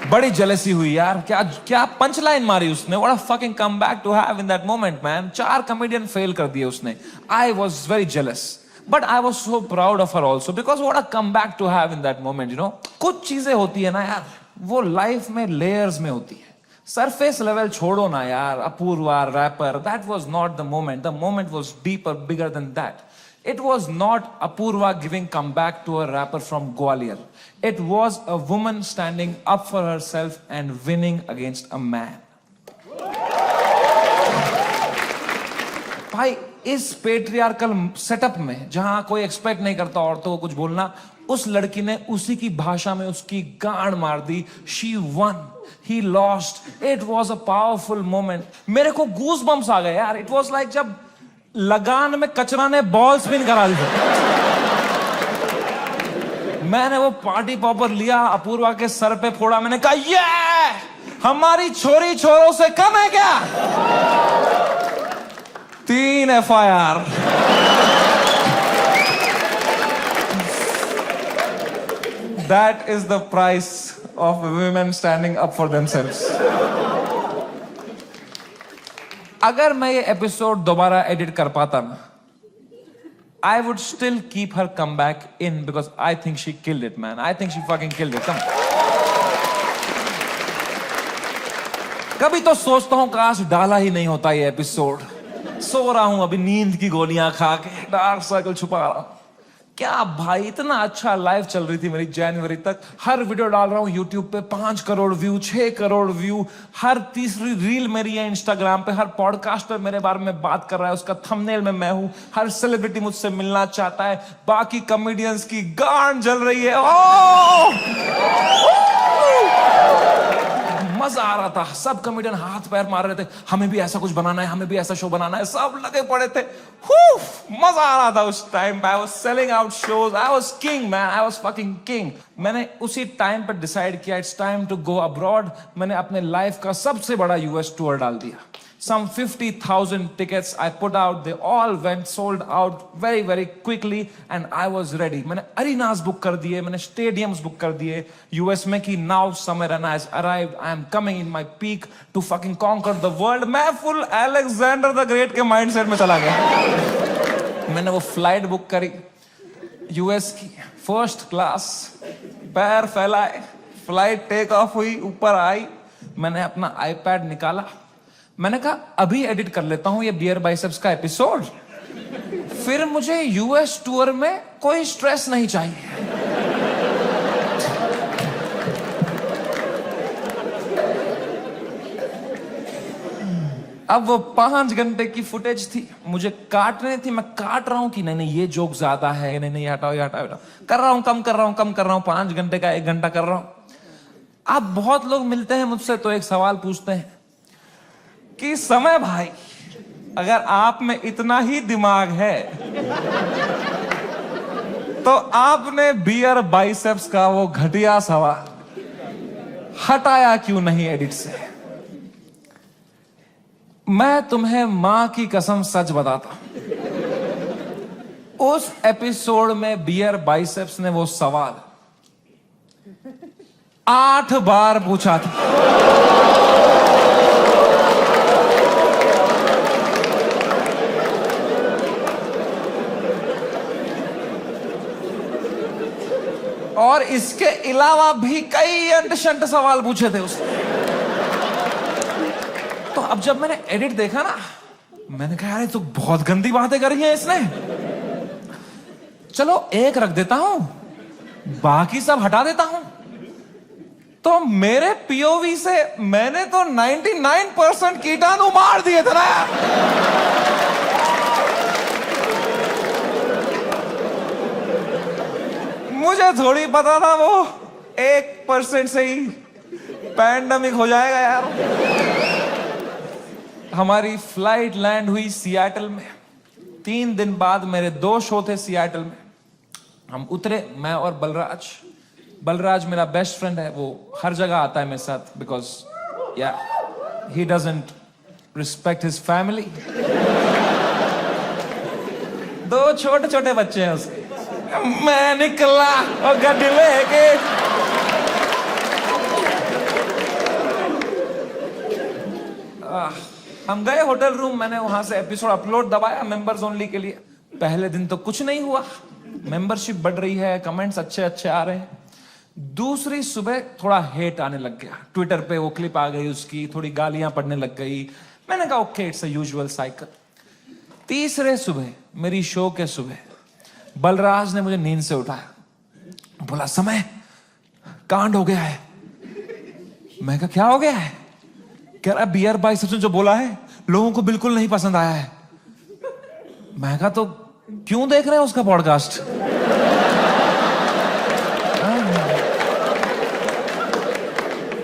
S1: बड़ी जेलसी हुई यार, क्या क्या पंच लाइन मारी उसने। What a fucking comeback to have in that moment man. 4 comedian fail कर दिए उसने। I was very jealous but I was so proud of her also because what a comeback to have in that moment. You know, कुछ चीजें होती है ना यार, वो लाइफ में लेयर्स में होती है। सरफेस लेवल छोड़ो ना यार, Apoorva rapper, that was not the moment was deeper, bigger than that. It was not Apurva giving comeback to a rapper from Gwalior. It was a woman standing up for herself and winning against a man. भाई, इस patriarchal setup में जहां कोई expect नहीं करता औरतों को कुछ बोलना, उस लड़की ने उसी की भाषा में उसकी गांड मार दी। She won. He lost. It was a powerful moment. मेरे को गूज बम्स आ गए यार। It was like जब लगान में कचरा ने बॉल स्पिन करा दी। मैंने वो पार्टी पॉपर लिया, अपूर्वा के सर पे फोड़ा। मैंने कहा ये हमारी छोरी छोरों से कम है क्या? 3 FIR। That is the price of women standing up for themselves. अगर मैं ये एपिसोड दोबारा एडिट कर पाता ना, I would still keep her comeback in because I think she killed it, man. I think she fucking killed it. Come. कभी तो सोचता हूं काश डाला ही नहीं होता ये एपिसोड। सो रहा हूं अभी नींद की गोलियां खा के, डार्क सर्कल छुपा रहा हूं। क्या भाई, इतना अच्छा लाइव चल रही थी मेरी जनवरी तक। हर वीडियो डाल रहा हूं यूट्यूब पे, 5 करोड़ व्यू, 6 करोड़ व्यू। हर तीसरी रील मेरी है इंस्टाग्राम पे। हर पॉडकास्ट पे मेरे बारे में बात कर रहा है, उसका थंबनेल में मैं हूं। हर सेलिब्रिटी मुझसे मिलना चाहता है। बाकी कॉमेडियंस की गांड जल रही है। मजा आ रहा था। सब कॉमेडियन हाथ पैर मार रहे थे, हमें भी ऐसा कुछ बनाना है, हमें भी ऐसा शो बनाना है। सब लगे पड़े थे। मजा आ रहा था उस टाइम पे। I was selling out shows. I was king man. I was fucking king. मैंने उसी टाइम पे डिसाइड किया it's time to go abroad. मैंने अपने लाइफ का सबसे बड़ा यूएस टूर डाल दिया। Some 50,000 tickets I put out. They all went sold out very, very quickly and I was ready. मैंने arenas book कर दिए, मैंने stadiums book कर दिए यूएस में कि now summer and has arrived. I am coming in my peak to fucking conquer the world. मैं full Alexander the Great के mindset में चला गया। मैंने वो flight book करी यूएस की, first class, पैर फैलाए, flight take off हुई, ऊपर आई। मैंने अपना iPad निकाला। मैंने कहा अभी एडिट कर लेता हूं ये बियर बाइसेप्स का एपिसोड, फिर मुझे यूएस टूर में कोई स्ट्रेस नहीं चाहिए। अब वो 5 घंटे की फुटेज थी, मुझे काटने थी। मैं काट रहा हूं कि नहीं नहीं ये जोक ज्यादा है, नहीं नहीं हटाओ, ये हटाओ, कर रहा हूं, कम कर रहा हूं। 5 घंटे का 1 घंटा कर रहा हूं। अब बहुत लोग मिलते हैं मुझसे तो एक सवाल पूछते हैं कि समय भाई, अगर आप में इतना ही दिमाग है तो आपने बियर बाइसेप्स का वो घटिया सवाल हटाया क्यों नहीं एडिट से? मैं तुम्हें मां की कसम सच बताता हूं, उस एपिसोड में बियर बाइसेप्स ने वो सवाल 8 बार पूछा था। और इसके अलावा भी कई अंट-शंट सवाल पूछे थे उसने। तो अब जब मैंने एडिट देखा ना, मैंने कहा यार तो बहुत गंदी बातें करी हैं इसने। चलो एक रख देता हूं, बाकी सब हटा देता हूं। तो मेरे पीओवी से मैंने तो 99% कीटाणु मार दिए थे ना। मुझे थोड़ी पता था वो 1% से ही पैंडेमिक हो जाएगा यार। हमारी फ्लाइट लैंड हुई सियाटल में। 3 दिन बाद मेरे 2 शो थे सियाटल में। हम उतरे, मैं और बलराज मेरा बेस्ट फ्रेंड है, वो हर जगह आता है मेरे साथ, बिकॉज या he doesn't respect his family. दो छोटे छोटे बच्चे हैं उसके। मैं निकला और गड्डी लेके, हम गए होटल रूम, मैंने वहां से एपिसोड अपलोड दबाया मेंबर्स ओनली के लिए। पहले दिन तो कुछ नहीं हुआ, मेंबरशिप बढ़ रही है, कमेंट्स अच्छे अच्छे आ रहे हैं। दूसरी सुबह थोड़ा हेट आने लग गया, ट्विटर पे वो क्लिप आ गई उसकी, थोड़ी गालियां पड़ने लग गई। मैंने कहा okay, it's a usual cycle. तीसरे सुबह, मेरी शो के सुबह, बलराज ने मुझे नींद से उठाया, बोला समय कांड हो गया है। मैं कहा क्या हो गया है? कह रहा बियर बाइसेप्स ने जो बोला है लोगों को बिल्कुल नहीं पसंद आया है। मैं कहा तो क्यों देख रहे हैं उसका पॉडकास्ट?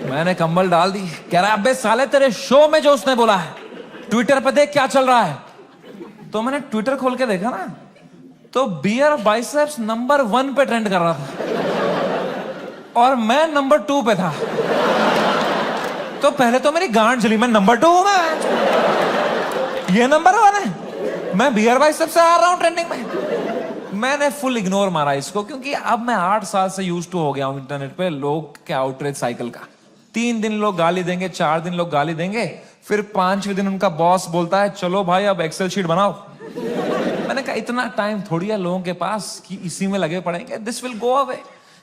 S1: मैंने कंबल डाल दी। कह रहा अबे साले तेरे शो में जो उसने बोला है ट्विटर पे देख क्या चल रहा है। तो मैंने ट्विटर खोल के देखा ना, तो बियर बाइसेप्स नंबर 1 पे ट्रेंड कर रहा था और मैं नंबर 2 पे था। तो पहले तो मेरी गांड जली, मैं नंबर 2 हूं, मैं ये नंबर 1 है, मैं बियर बाइसेप्स से आ रहा हूं ट्रेंडिंग में। मैंने फुल इग्नोर मारा इसको, क्योंकि अब मैं 8 साल से यूज्ड टू हो गया हूं इंटरनेट पे लोग के आउटरीच साइकिल का। 3 दिन लोग गाली देंगे, 4 दिन लोग गाली देंगे, फिर 5वें दिन उनका बॉस बोलता है चलो भाई अब एक्सेल शीट बनाओ। मैंने कहा इतना टाइम थोड़ी है लोगों के पास कि इसी में लगे पड़ेंगे, दिस विल गो अवे।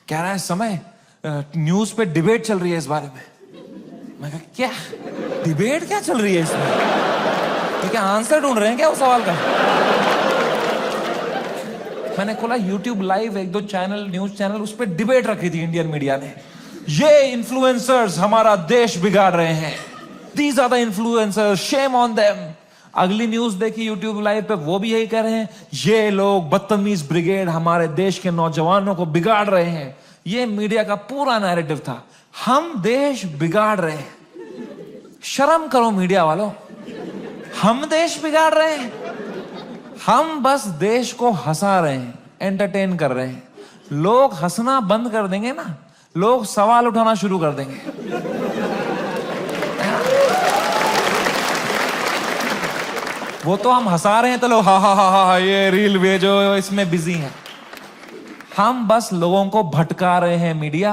S1: कह रहा है समय न्यूज पे डिबेट चल रही है इस बारे में। मैं कहा क्या डिबेट क्या चल रही है इसमें? ठीक है, आंसर ढूंढ रहे हैं क्या उस सवाल का? मैंने खोला YouTube live, 1-2 channel, news channel, उस पर डिबेट रखी थी इंडियन मीडिया ने। ये इन्फ्लुएंसर्स हमारा देश बिगाड़ रहे हैं, these are the influencers, shame on them. अगली न्यूज देखी YouTube लाइव पे, वो भी यही कह रहे हैं ये लोग बदतमीज ब्रिगेड हमारे देश के नौजवानों को बिगाड़ रहे हैं। ये मीडिया का पूरा नैरेटिव था, हम देश बिगाड़ रहे हैं। शर्म करो मीडिया वालों, हम देश बिगाड़ रहे हैं? हम बस देश को हंसा रहे हैं, एंटरटेन कर रहे हैं। लोग हंसना बंद कर देंगे ना, लोग सवाल उठाना शुरू कर देंगे। वो तो हम हंसा रहे हैं तो लोग हा हा हा हा ये रील भेजो, इसमें बिजी हैं। हम बस लोगों को भटका रहे हैं media.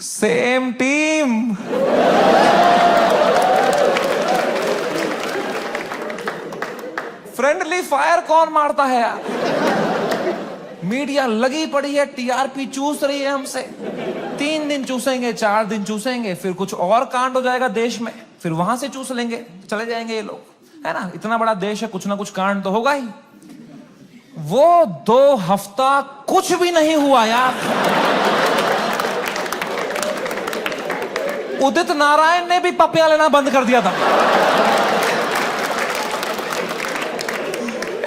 S1: Same team. Friendly fire कौन मारता है यार? मीडिया लगी पड़ी है, टीआरपी चूस रही है हमसे। 3 दिन चूसेंगे, 4 दिन चूसेंगे, फिर कुछ और कांड हो जाएगा देश में, फिर वहां से चूस लेंगे, चले जाएंगे ये लोग, है ना? इतना बड़ा देश है, कुछ ना कुछ कांड तो होगा ही। वो 2 हफ्ता कुछ भी नहीं हुआ यार। उदित नारायण ने भी पपियां लेना बंद कर दिया था।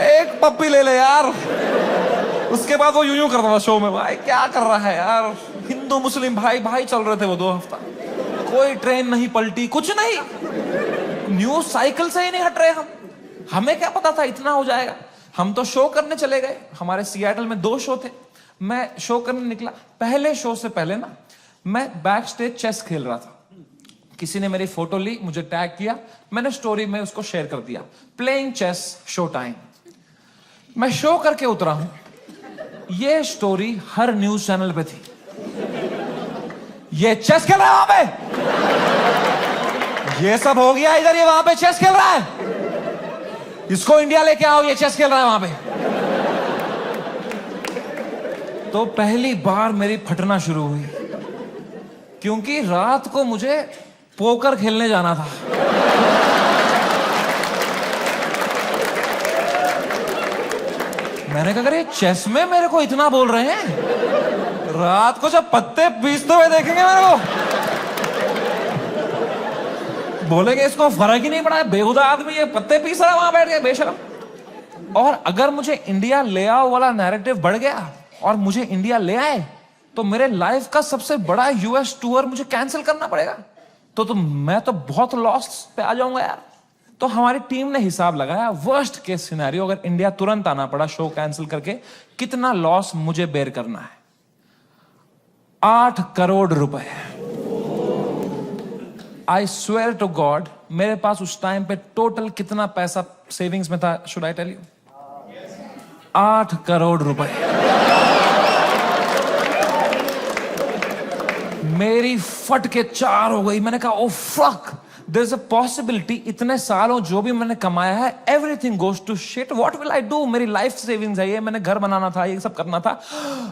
S1: एक पप्पी ले ले यार, उसके बाद वो यूं करता था शो में, भाई क्या कर रहा है यार? हिंदू मुस्लिम भाई भाई चल रहे थे वो 2 हफ्ता, कोई ट्रेन नहीं पलटी, कुछ नहीं, न्यूज साइकिल से ही नहीं हट रहे हम। हमें क्या पता था इतना हो जाएगा? हम तो शो करने चले गए, हमारे सियाटल में 2 शो थे, मैं शो करने निकला। पहले शो से पहले ना मैं बैक स्टेज चेस खेल रहा था, किसी ने मेरी फोटो ली, मुझे टैग किया, मैंने स्टोरी में उसको शेयर कर दिया, प्लेइंग चेस शो टाइम। मैं शो करके उतरा हूं, ये स्टोरी हर न्यूज चैनल पे थी। ये चेस खेल रहा है वहां पे, ये सब हो गया इधर, ये वहां पे चेस खेल रहा है, इसको इंडिया लेके आओ, ये चेस खेल रहा है वहां पे। तो पहली बार मेरी फटना शुरू हुई, क्योंकि रात को मुझे पोकर खेलने जाना था। मैंने कहा अरे चेस में मेरे को इतना बोल रहे हैं, रात को जब पत्ते पीसते हुए देखेंगे मेरे को, बोलेंगे इसको फर्क ही नहीं पड़ा है, बेहुदा आदमी ये पत्ते पीस रहा है वहां बैठ के, बेशरम। और अगर मुझे इंडिया ले आओ वाला नैरेटिव बढ़ गया और मुझे इंडिया ले आए, तो मेरे लाइफ का सबसे बड़ा यूएस टूर मुझे कैंसिल करना पड़ेगा। तो मैं तो बहुत लॉस पे आ जाऊंगा यार। तो हमारी टीम ने हिसाब लगाया, वर्स्ट केस सिनेरियो अगर इंडिया तुरंत आना पड़ा शो कैंसिल करके, कितना लॉस मुझे बेयर करना है? 8 करोड़ रुपए। आई स्वेयर टू गॉड, मेरे पास उस टाइम पे टोटल कितना पैसा सेविंग्स में था, should I tell you? 8 crore रुपए। मेरी फट के 4 हो गई। मैंने कहा oh fuck, there is a possibility इतने सालों जो भी मैंने कमाया है everything goes to shit, what will I do? मेरी लाइफ सेविंग्स है ये, मैंने घर बनाना था, ये सब करना था।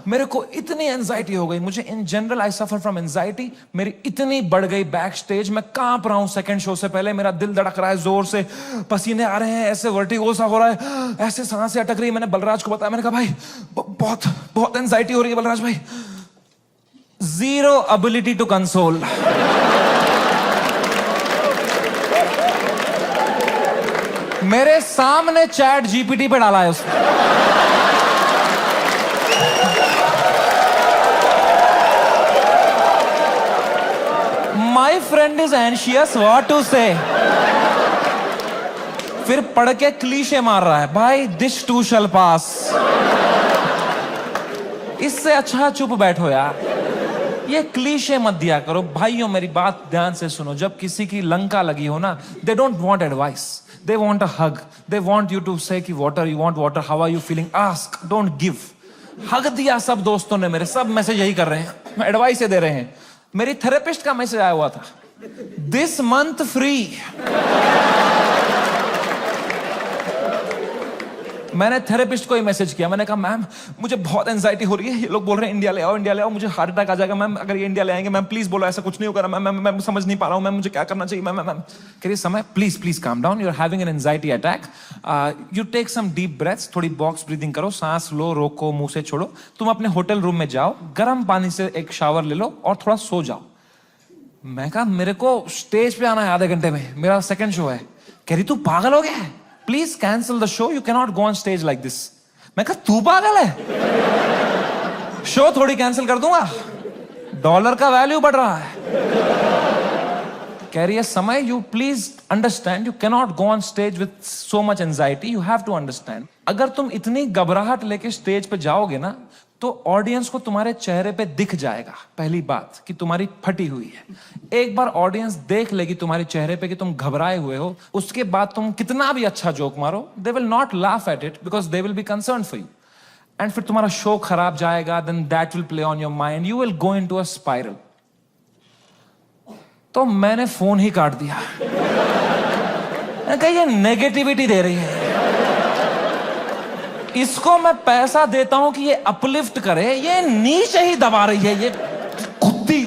S1: मेरे को इतनी एंजाइटी हो गई। मुझे in general I suffer from anxiety. मेरी इतनी बढ़ गई बैक स्टेज, मैं कांप रहा हूं सेकंड शो से पहले, मेरा दिल धड़क रहा है जोर से, पसीने आ रहे हैं, ऐसे वर्टिगो सा हो रहा है, ऐसे सांसें अटक रही है। मैंने बलराज को बताया, मैंने कहा भाई बहुत बहुत एंजाइटी हो रही है बलराज भाई। Zero ability to console. मेरे सामने चैट जीपीटी पे डाला है उसने। My friend is anxious, what to say? फिर पढ़ के क्लीशे मार रहा है, भाई this too shall pass। इससे अच्छा चुप बैठो यार, ये क्लीशे मत दिया करो। भाइयों मेरी बात ध्यान से सुनो, जब किसी की लंका लगी हो ना, they don't want advice, they want a hug, they want you to say कि water, you want water, how are you feeling, ask, don't give. Hug दिया सब दोस्तों ने मेरे, सब मैसेज यही कर रहे हैं, एडवाइस दे रहे हैं। मेरी थेरेपिस्ट का मैसेज आया हुआ था, दिस मंथ फ्री। मैंने थेरेपिस्ट को ही मैसेज किया, मैंने कहा मैम मुझे बहुत एंजाइटी हो रही है, ये लोग बोल रहे हैं इंडिया ले आओ, इंडिया ले आओ, मुझे हार्ट अटैक आ जाएगा मैम अगर ये इंडिया ले आएंगे। मैम प्लीज बोलो ऐसा कुछ नहीं होगा मैम, मैं समझ नहीं पा रहा हूँ मैम, मुझे क्या करना चाहिए मैम? मैम कह रही Samay please please calm down, you are having an anxiety attack, you take some deep breaths, थोड़ी बॉक्स ब्रीदिंग करो, सांस लो, रोको, मुंह से छोड़ो, तुम अपने होटल रूम में जाओ, गर्म पानी से एक शावर ले लो और थोड़ा सो जाओ। मैं कहा मेरे को स्टेज पे आना है आधे घंटे में, मेरा सेकंड शो है। कह रही तू पागल हो गया है, please cancel the show, you can not go on stage like this. मैं कहा तू पागल है, शो थोड़ी कैंसिल कर दूंगा, डॉलर का वैल्यू बढ़ रहा है। कह रही है समय you please understand, you can not go on stage with so much anxiety, you have to understand. अगर तुम इतनी घबराहट लेके स्टेज पे जाओगे ना तो ऑडियंस को तुम्हारे चेहरे पे दिख जाएगा पहली बात कि तुम्हारी फटी हुई है। एक बार ऑडियंस देख लेगी तुम्हारे चेहरे पे कि तुम घबराए हुए हो, उसके बाद तुम कितना भी अच्छा जोक मारो, they will not laugh at it because they will be concern for you, and फिर तुम्हारा शो खराब जाएगा, then that will play on your mind, you will go into a spiral. तो मैंने फोन ही काट दिया। मैंने कहा ये नेगेटिविटी दे रही है, इसको मैं पैसा देता हूं कि ये अपलिफ्ट करे, ये नीचे ही दबा रही है, ये कुत्ती।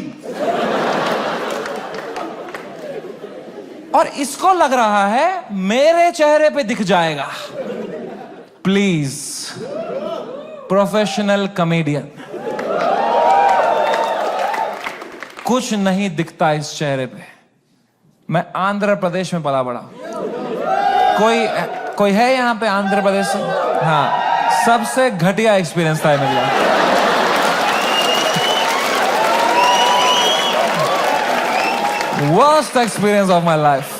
S1: और इसको लग रहा है मेरे चेहरे पे दिख जाएगा। प्लीज प्रोफेशनल कॉमेडियन, कुछ नहीं दिखता इस चेहरे पे। मैं आंध्र प्रदेश में पला बड़ा, कोई है यहां पे आंध्र प्रदेश से? हाँ, सबसे घटिया एक्सपीरियंस था मेरे लिए। Worst experience of my life.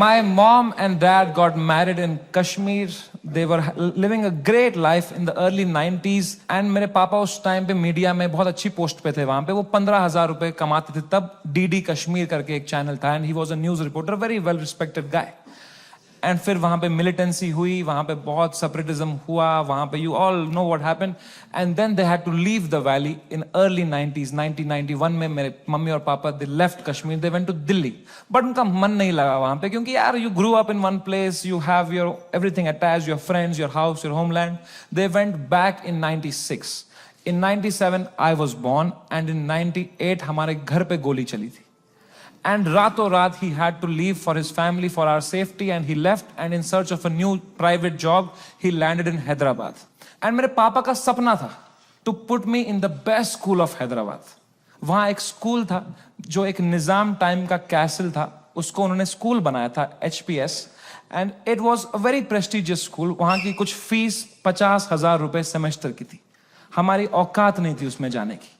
S1: My mom and dad got married in Kashmir. They were living a great life in the early 90s. And मेरे पापा उस टाइम पे मीडिया में बहुत अच्छी पोस्ट पे थे वहां पे। वो 15,000 रुपए कमाते थे तब। DD कश्मीर करके एक चैनल था and he was a news reporter, very well respected guy. And फिर वहां पे मिलिटेंसी हुई, वहां पे बहुत सेपरेटिज्म हुआ, वहां पे you all know what happened, and then they had to leave the valley in early 90s। 1991 में मेरे मम्मी और पापा they left Kashmir, they went to Delhi, but उनका मन नहीं लगा वहां पे, क्योंकि यार you grew up in one place, you have your everything attached, your friends, your house, your homeland. They went back in 96। In 97 I was born and in 98 हमारे घर पे गोली चली थी। And rato raat he had to leave for his family, for our safety, and he left and in search of a new private job he landed in Hyderabad. And मेरे पापा का सपना था to put me in the best school of Hyderabad. वहाँ एक school था जो एक निजाम टाइम का कैसल था, उसको उन्होंने स्कूल बनाया था, HPS, and it was a very prestigious school. वहाँ की कुछ फीस 50,000 रुपए सेमेस्टर की थी, हमारी औकात नहीं थी उसमें जाने की।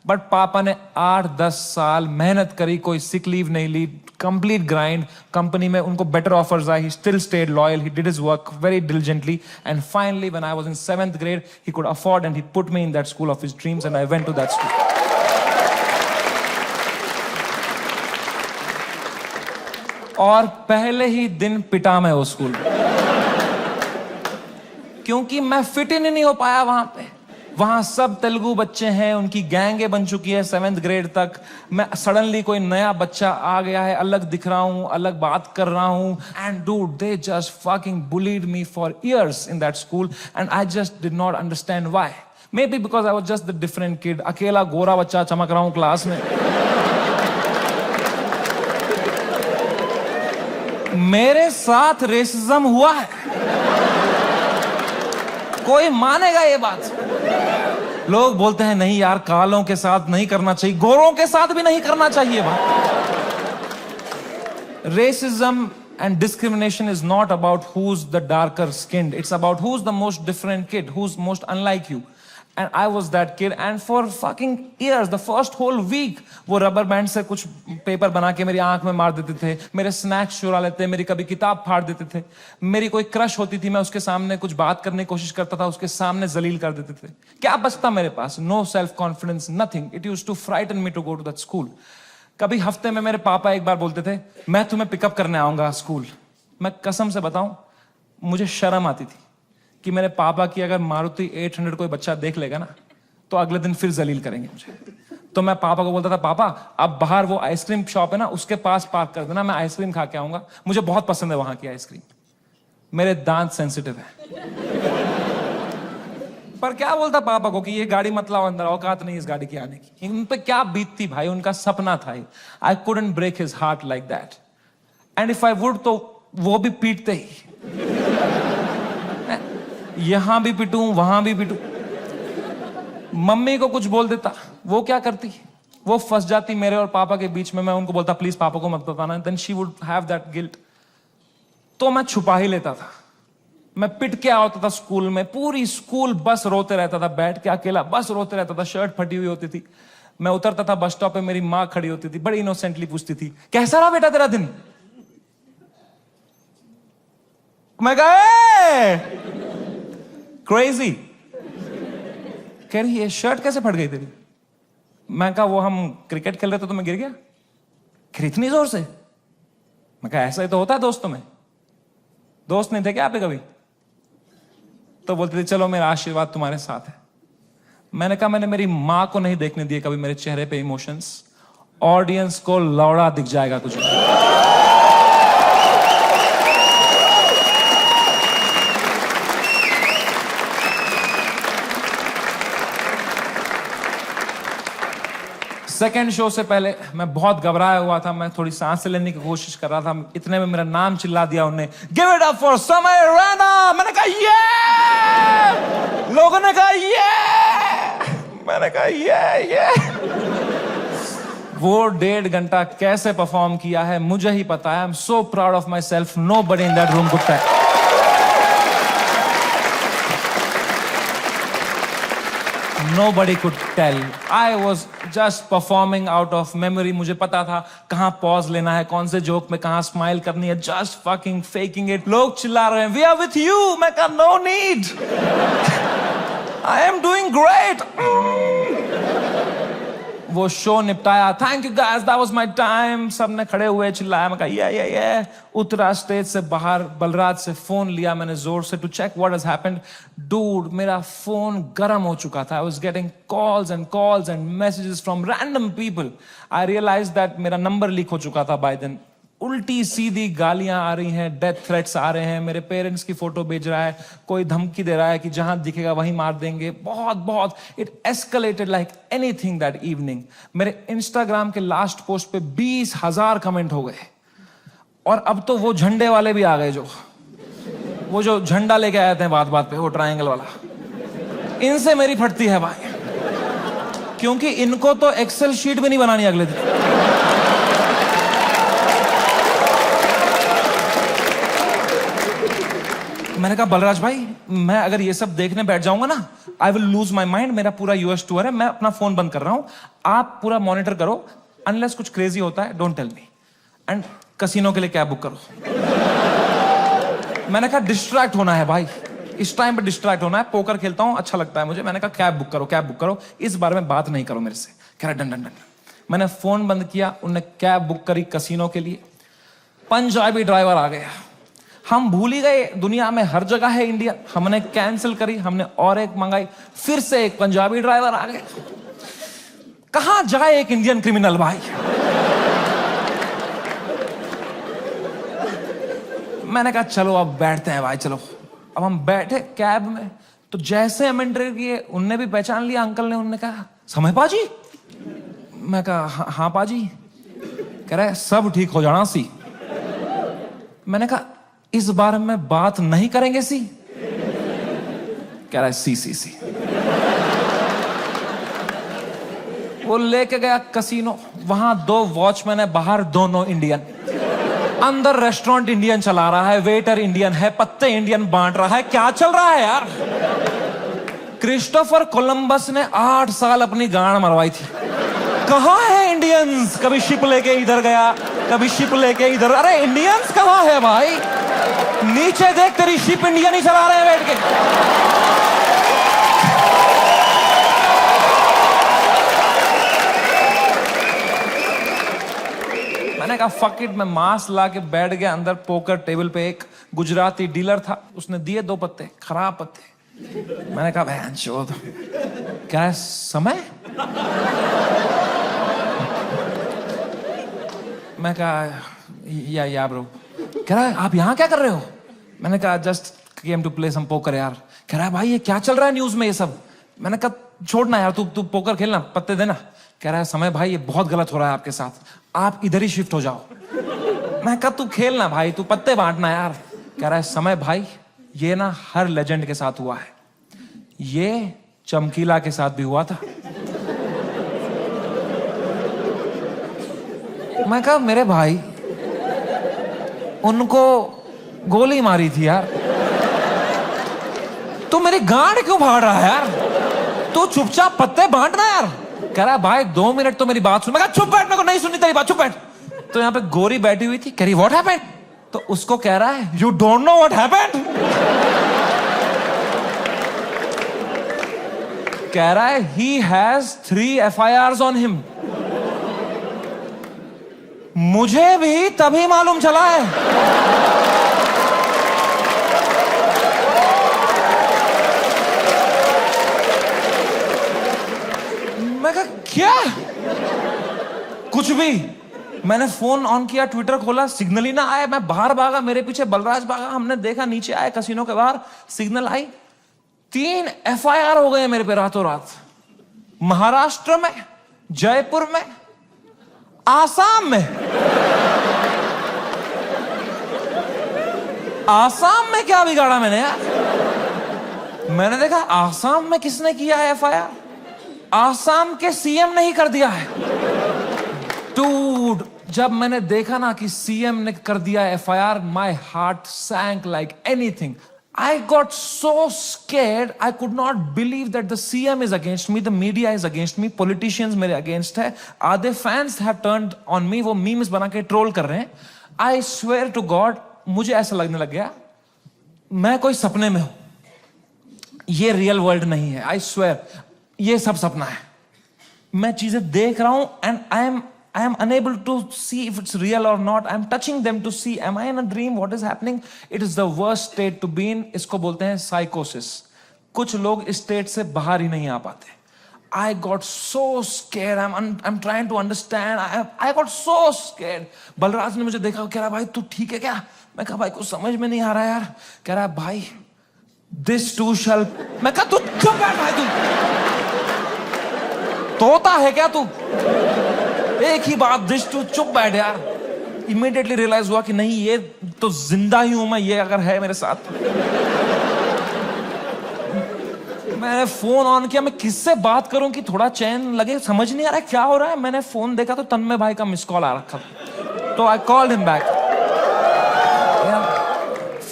S1: बट पापा ने 8-10 साल मेहनत करी, कोई सिक लीव नहीं ली, कंप्लीट ग्राइंड. कंपनी में उनको बेटर ऑफर्स आई. He still stayed loyal. He did his work very diligently, and finally when I was in 7th grade he could afford and he put me in that school of his dreams and I went to that school. और पहले ही दिन पिटा मैं उस school में, क्योंकि मैं fit in नहीं हो पाया वहां पे. वहां सब तेलुगु बच्चे हैं, उनकी गैंगे बन चुकी है 7th ग्रेड तक. मैं सडनली कोई नया बच्चा आ गया है, अलग दिख रहा हूं, अलग बात कर रहा हूं. And dude, they just fucking bullied me for years in that school and I just did not understand why. May be because I was just the different kid. अकेला गोरा बच्चा चमक रहा हूं क्लास में. मेरे साथ रेसिज्म हुआ है, कोई मानेगा ये बात? लोग बोलते हैं नहीं यार, कालों के साथ नहीं करना चाहिए, गोरों के साथ भी नहीं करना चाहिए. Racism and discrimination is not about who's the darker skinned. It's about who's the most different kid, who's most unlike you. And I was that kid. And for fucking years, the first whole week, वो rubber band से कुछ paper बना के मेरी आंख में मार देते थे, मेरे स्नैक्स चुरा लेते, मेरी कभी किताब फाड़ देते थे. मेरी कोई क्रश होती थी, मैं उसके सामने कुछ बात करने की कोशिश करता था, उसके सामने जलील कर देते थे. क्या बचता मेरे पास? No self confidence, nothing. It used to frighten me to go to that school. कभी हफ्ते में मेरे पापा एक बार बोलते थे, मैं तुम्हें पिकअप करने आऊंगा स्कूल. मैं कसम से बताऊं, मुझे शर्म आती थी कि मेरे पापा की अगर मारुति 800 कोई बच्चा देख लेगा ना, तो अगले दिन फिर जलील करेंगे मुझे. तो मैं पापा को बोलता था, पापा अब बाहर वो आइसक्रीम शॉप है ना, उसके पास पार्क कर देना, मैं आइसक्रीम खा के आऊंगा, मुझे बहुत पसंद है वहां की आइसक्रीम. मेरे दांत सेंसिटिव है. पर क्या बोलता पापा को कि ये गाड़ी मत लाओ अंदर, औकात नहीं इस गाड़ी की आने की. इन पे क्या बीतती भाई, उनका सपना था. I couldn't break his heart like that. And if I would, तो वो भी पीटते ही. यहां भी पिटूं, वहां भी पिटूं. मम्मी को कुछ बोल देता, वो क्या करती, वो फंस जाती मेरे और पापा के बीच में. मैं उनको बोलता प्लीज पापा को मत बताना. Then she would have that guilt. तो मैं छुपा ही लेता था. मैं पिट के आता था स्कूल में. पूरी स्कूल बस रोते रहता था, बैठ के अकेला बस रोते रहता था. शर्ट फटी हुई होती थी. मैं उतरता था बस स्टॉप पे, मेरी माँ खड़ी होती थी, बड़ी इनोसेंटली पूछती थी, कैसा रहा बेटा तेरा दिन? मैं कहा क्रेजी. कह रही ये शर्ट कैसे फट गई तेरी? मैं कहा वो हम क्रिकेट खेल रहे थे तो मैं गिर गया. फिर इतनी जोर से? मैं कहा ऐसा ही तो होता है दोस्तों में. दोस्त नहीं थे क्या आप कभी? तो बोलते थे चलो मेरा आशीर्वाद तुम्हारे साथ है. मैंने कहा मैंने मेरी मां को नहीं देखने दिए कभी मेरे चेहरे पे इमोशंस. ऑडियंस को लौड़ा दिख जाएगा कुछ. सेकेंड शो से पहले मैं बहुत घबराया हुआ था. मैं थोड़ी सांस लेने की कोशिश कर रहा था. इतने में मेरा नाम चिल्ला दिया उन्होंने, गिव इट अप फॉर समय रैना. मैंने कहा ये. लोगों ने कहा ये. मैंने कहा ये. वो 1.5 घंटा कैसे परफॉर्म किया है मुझे ही पता है. I am so proud of my self. Nobody in that room could tell. Nobody could tell. I was just performing out of memory. मुझे पता था कहाँ पॉज लेना है, कौन से जोक में कहाँ स्माइल करनी है. Just fucking faking it. लोग चिल्ला रहे हैं, We are with you. मैं कहा no need. I am doing great. वो शो निपटाया. Thank you guys, that was my time. सबने खड़े हुए चिल्लाया. मैं कहा ये. उतरा स्टेज से बाहर, बलराज से फोन लिया मैंने जोर से to check what has happened. Dude, मेरा फोन गर्म हो चुका था. I was getting calls and messages from random people. I realise that मेरा नंबर लीक हो चुका था बाय देन. उल्टी सीधी गालियां आ रही हैं, डेथ थ्रेट्स आ रहे हैं. मेरे पेरेंट्स की फोटो भेज रहा है, कोई धमकी दे रहा है कि जहां दिखेगा वहीं मार देंगे. बहुत it escalated like anything that evening. मेरे इंस्टाग्राम के लास्ट पोस्ट पे 20,000 कमेंट हो गए. और अब तो वो झंडे वाले भी आ गए, वो जो झंडा लेके आए थे बात पे, वो ट्रायंगल वाला. इनसे मेरी फटती है भाई, क्योंकि इनको तो एक्सेल शीट भी नहीं बनानी अगले दिन. मैंने कहा बलराज भाई, मैं अगर ये सब देखने बैठ जाऊंगा ना, I will lose my mind. मेरा पूरा यूएस टूर है, मैं अपना फोन बंद कर रहा हूं, आप पूरा मॉनिटर करो, अनलेस कुछ क्रेजी होता है don't tell me, and casino के लिए कैब बुक करो। मैंने कहा डिस्ट्रैक्ट होना है भाई, इस टाइम पे डिस्ट्रैक्ट होना है, पोकर खेलता हूं, अच्छा लगता है मुझे। मैंने कहा कैब बुक करो, कैब बुक करो, इस बारे में बात नहीं करो मेरे से। कह रहा डन डन डन। मैंने फोन बंद किया, उनने कैब बुक करी कसिनो के लिए। पंजाबी ड्राइवर आ गया, हम भूल ही गए दुनिया में हर जगह है इंडियन। हमने कैंसिल करी, हमने और एक मंगाई, फिर से एक पंजाबी ड्राइवर आ गया। कहां जाए एक इंडियन क्रिमिनल भाई। मैंने कहा चलो अब बैठते हैं भाई, चलो। अब हम बैठे कैब में, तो जैसे हम एंटर किए उनने भी पहचान लिया, अंकल ने। उनने कहा समय पाजी। मैं कहा हाँ पाजी। कह रहा है सब ठीक हो जाना सी। मैंने कहा इस बारे में बात नहीं करेंगे सी। कह रहा है सी। वो लेके गया कसिनो, वहां 2 वॉचमैन है, बाहर दोनों इंडियन। अंदर रेस्टोरेंट इंडियन चला रहा है, वेटर इंडियन है, पत्ते इंडियन बांट रहा है। क्या चल रहा है यार। क्रिस्टोफर कोलंबस ने 8 साल अपनी गांड मरवाई थी। कहां है इंडियंस। कभी शिप लेके इधर गया, कभी शिप लेके इधर। अरे इंडियंस कहां है भाई। नीचे देख, तेरी शिप इंडियन ही चला रहे हैं बैठ के। मैंने कहा फक इट, मैं मास्क ला के बैठ गया अंदर पोकर टेबल पे। एक गुजराती डीलर था, उसने दिए 2 पत्ते, खराब पत्ते। मैंने कहा बहन चोद, क्या है समय। मैं कहा या ब्रो। कह रहा है आप यहाँ क्या कर रहे हो। मैंने कहा just came to play some poker यार। कह रहा है भाई ये क्या चल रहा है न्यूज में ये सब। मैंने कहा छोड़ना यार, तू पोकर खेलना, पत्ते देना। कह रहा है समय भाई ये बहुत गलत हो रहा है आपके साथ, आप इधर ही शिफ्ट हो जाओ। मैं कहा तू खेलना भाई, तू पत्ते बांटना यार। कह रहा है समय भाई ये ना हर लेजेंड के साथ हुआ है, ये चमकीला के साथ भी हुआ था। मैं कहा मेरे भाई उनको गोली मारी थी यार, तू मेरी गांड क्यों फाड़ रहा है यार। तू चुपचाप पत्ते बांटना यार। कह रहा है भाई 2 मिनट तो मेरी बात सुन। मैं कहा चुप बैठ, मेरे को नहीं सुननी तेरी बात, चुप बैठ। तो यहाँ पे गोरी बैठी हुई थी, कह रही व्हाट हैपेंड। तो उसको कह रहा है you don't know what happened. कह रहा है he has 3 FIRs on him. मुझे भी तभी मालूम चला है। मैं कहा क्या। कुछ भी। मैंने फोन ऑन किया, ट्विटर खोला, सिग्नल ही ना आया। मैं बाहर भागा, मेरे पीछे बलराज भागा। हमने देखा नीचे आए कसिनो के बाहर, सिग्नल आई। 3 FIR हो गए मेरे पे रातों रात। महाराष्ट्र में, जयपुर में, आसाम में। आसाम में क्या बिगाड़ा मैंने यार। मैंने देखा आसाम में किसने किया है FIR। आसाम के CM ने ही कर दिया है। डूड, जब मैंने देखा ना कि CM ने कर दिया FIR, my heart sank like anything. I got so scared, I could not believe that the CM is against me, the media is against me, politicians मेरे against है, आधे fans have turned on me, वो memes बना के troll कर रहे हैं। I swear to God, मुझे ऐसा लगने लग गया मैं कोई सपने में हूं, ये रियल वर्ल्ड नहीं है। I swear, ये सब सपना है। मैं चीजें देख रहा हूं and I am unable to see if it's real or not. I am touching them to see, am I in a dream? What is happening? It is the worst state to be in. इसको बोलते हैं psychosis. कुछ लोग इस state से बाहर ही नहीं आ पाते। I got so scared. I'm trying to understand. I got so scared. Balraj ने मुझे देखा, कह रहा भाई तू ठीक है क्या। मैं कहा भाई कुछ समझ में नहीं आ रहा यार। कह रहा भाई this too shall। मैं कहा तू चुप बैठ भाई, तू तोता है क्या तू। एक ही बात, दिस टू, चुप बैठ यार। इमीडिएटली रियलाइज हुआ कि नहीं ये तो जिंदा ही हूं मैं, ये अगर है मेरे साथ। मैंने फोन ऑन किया, मैं किससे बात करूं कि थोड़ा चैन लगे, समझ नहीं आ रहा है क्या हो रहा है। मैंने फोन देखा तो तन्मय भाई का मिस कॉल आ रखा, तो I called him back.